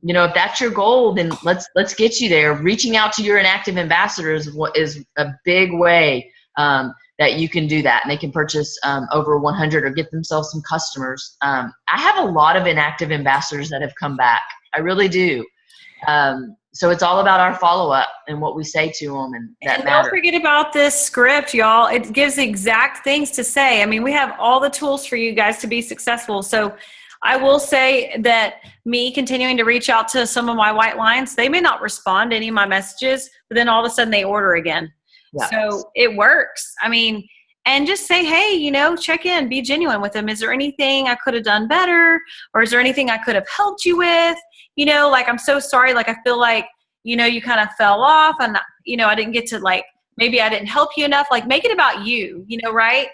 if that's your goal, then let's get you there. Reaching out to your inactive ambassadors is a big way that you can do that. And they can purchase over 100 or get themselves some customers. I have a lot of inactive ambassadors that have come back. I really do. So it's all about our follow-up and what we say to them, and that matters. Don't forget about this script, y'all. It gives exact things to say. I mean, we have all the tools for you guys to be successful. So I will say that me continuing to reach out to some of my white lines, they may not respond to any of my messages, but then all of a sudden they order again. Yes. So it works. I mean, and just say, hey, check in, be genuine with them. Is there anything I could have done better? Or is there anything I could have helped you with? Like, I'm so sorry. Like, I feel like, you kind of fell off and, I didn't get to, like, maybe I didn't help you enough. Like, make it about you, right?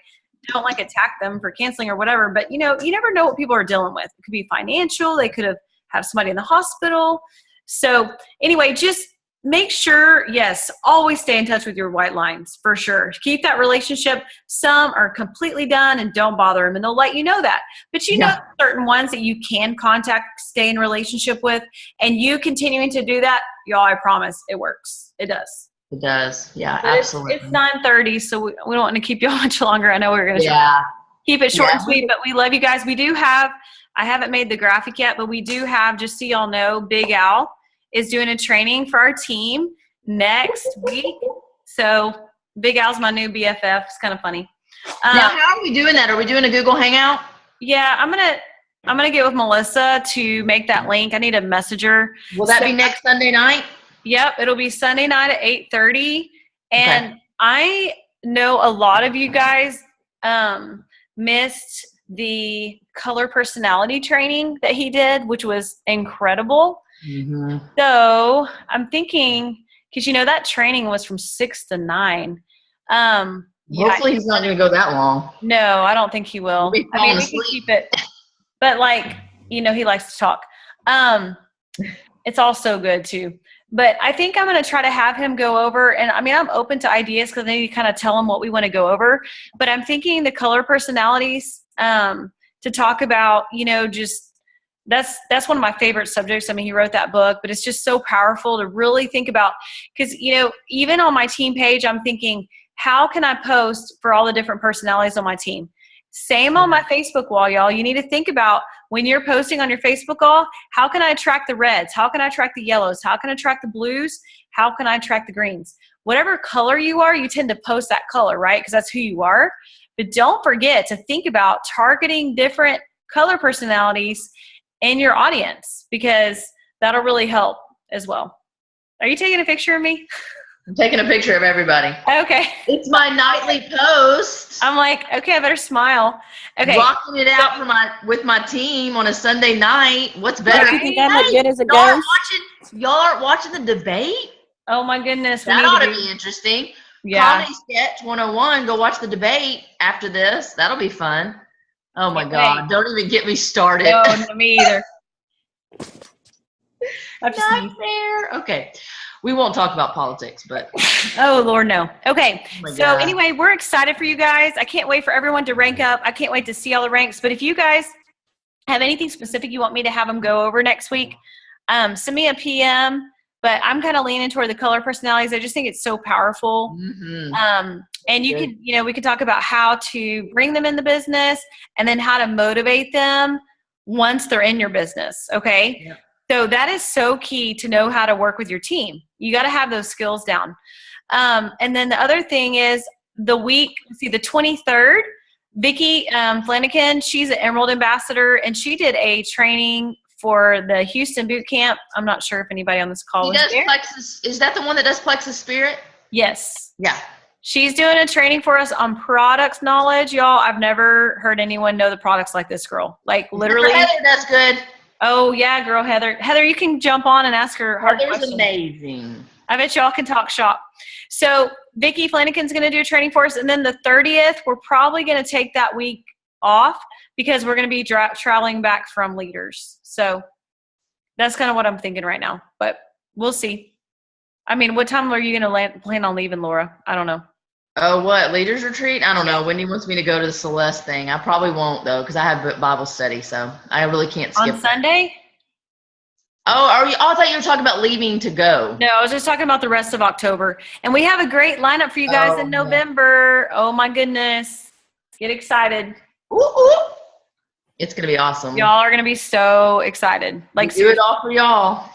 Don't like attack them for canceling or whatever, but you never know what people are dealing with. It could be financial. They could have somebody in the hospital. So anyway, just make sure, yes, always stay in touch with your white lines for sure. Keep that relationship. Some are completely done and don't bother them, and they'll let you know that. But know certain ones that you can contact, stay in relationship with, and you continuing to do that, y'all, I promise it works. It does. It does. Yeah, but absolutely. It's 9:30, so we don't want to keep you much longer. I know we're going to keep it short and sweet, but we love you guys. We do have, I haven't made the graphic yet, but we do have, just so y'all know, Big Al is doing a training for our team next week. So Big Al's my new BFF. It's kind of funny. Now, how are we doing that? Are we doing a Google Hangout? Yeah, I'm gonna get with Melissa to make that link. I need a messenger. Will that be next Sunday night? Yep, it'll be Sunday night at 8:30. And I know a lot of you guys missed the color personality training that he did, which was incredible. Mm-hmm. So I'm thinking, because that training was from 6 to 9. Hopefully he's not going to go that long. No, I don't think he will. I mean, we can keep it, but he likes to talk. It's all so good too. But I think I'm going to try to have him go over, and I mean, I'm open to ideas because I need to kind of tell him what we want to go over. But I'm thinking the color personalities to talk about, just that's one of my favorite subjects. I mean, he wrote that book, but it's just so powerful to really think about, because, even on my team page, I'm thinking, how can I post for all the different personalities on my team? Same on my Facebook wall, y'all. You need to think about, when you're posting on your Facebook wall, how can I attract the reds? How can I attract the yellows? How can I attract the blues? How can I attract the greens? Whatever color you are, you tend to post that color, right? Because that's who you are. But don't forget to think about targeting different color personalities in your audience, because that'll really help as well. Are you taking a picture of me? I'm taking a picture of everybody. Okay. It's my nightly post. I'm like, okay, I better smile. Okay. Rocking it out with my team on a Sunday night. What's better? Do you think I look good as a ghost? Y'all aren't watching the debate? Oh my goodness. That ought to be interesting. Yeah. Comedy Sketch 101. Go watch the debate after this. That'll be fun. Oh my God. Don't even get me started. No, me either. Not fair. Okay. We won't talk about politics, but. Oh, Lord, no. Okay. Oh so anyway, we're excited for you guys. I can't wait for everyone to rank up. I can't wait to see all the ranks. But if you guys have anything specific you want me to have them go over next week, send me a PM. But I'm kind of leaning toward the color personalities. I just think it's so powerful. Mm-hmm. And you can, we can talk about how to bring them in the business and then how to motivate them once they're in your business. Okay. Yep. So that is so key to know how to work with your team. You got to have those skills down. And then the other thing is the 23rd, Vicki Flanagan, she's an Emerald Ambassador, and she did a training for the Houston boot camp. I'm not sure if anybody on this call was there. Is that the one that does Plexus Spirit? Yes. Yeah. She's doing a training for us on products knowledge, y'all. I've never heard anyone know the products like this girl. Like literally. Heather does good. Oh yeah, girl, Heather. Heather, you can jump on and ask her hard questions. Heather's amazing. I bet y'all can talk shop. So Vicki Flanagan's going to do a training for us. And then the 30th, we're probably going to take that week off because we're going to be traveling back from Leaders. So that's kind of what I'm thinking right now, but we'll see. I mean, what time are you going to plan on leaving, Laura? I don't know. Oh, what? Leaders retreat? I don't know. Wendy wants me to go to the Celeste thing. I probably won't, though, because I have Bible study, so I really can't skip on Sunday? Oh, I thought you were talking about leaving to go. No, I was just talking about the rest of October. And we have a great lineup for you guys in November. Oh, my goodness. Get excited. Ooh, ooh. It's going to be awesome. Y'all are going to be so excited. Like, do it all for y'all.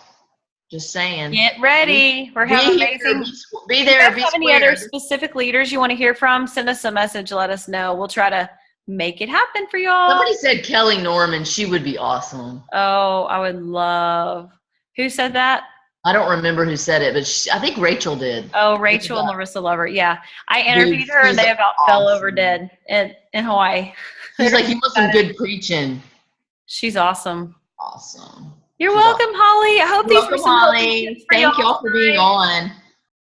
Just saying. Get ready. We're having amazing. Be there. If you have any other specific leaders you want to hear from, send us a message. Let us know. We'll try to make it happen for y'all. Somebody said Kelly Norman. She would be awesome. Oh, I would love. Who said that? I don't remember who said it, but I think Rachel did. Oh, Rachel and Larissa Lover. Yeah. I interviewed her and they about fell over dead in Hawaii. He's like, you want some good preaching. She's awesome. Awesome. You're welcome, Holly. I hope these were some Holly. Thank y'all for being on.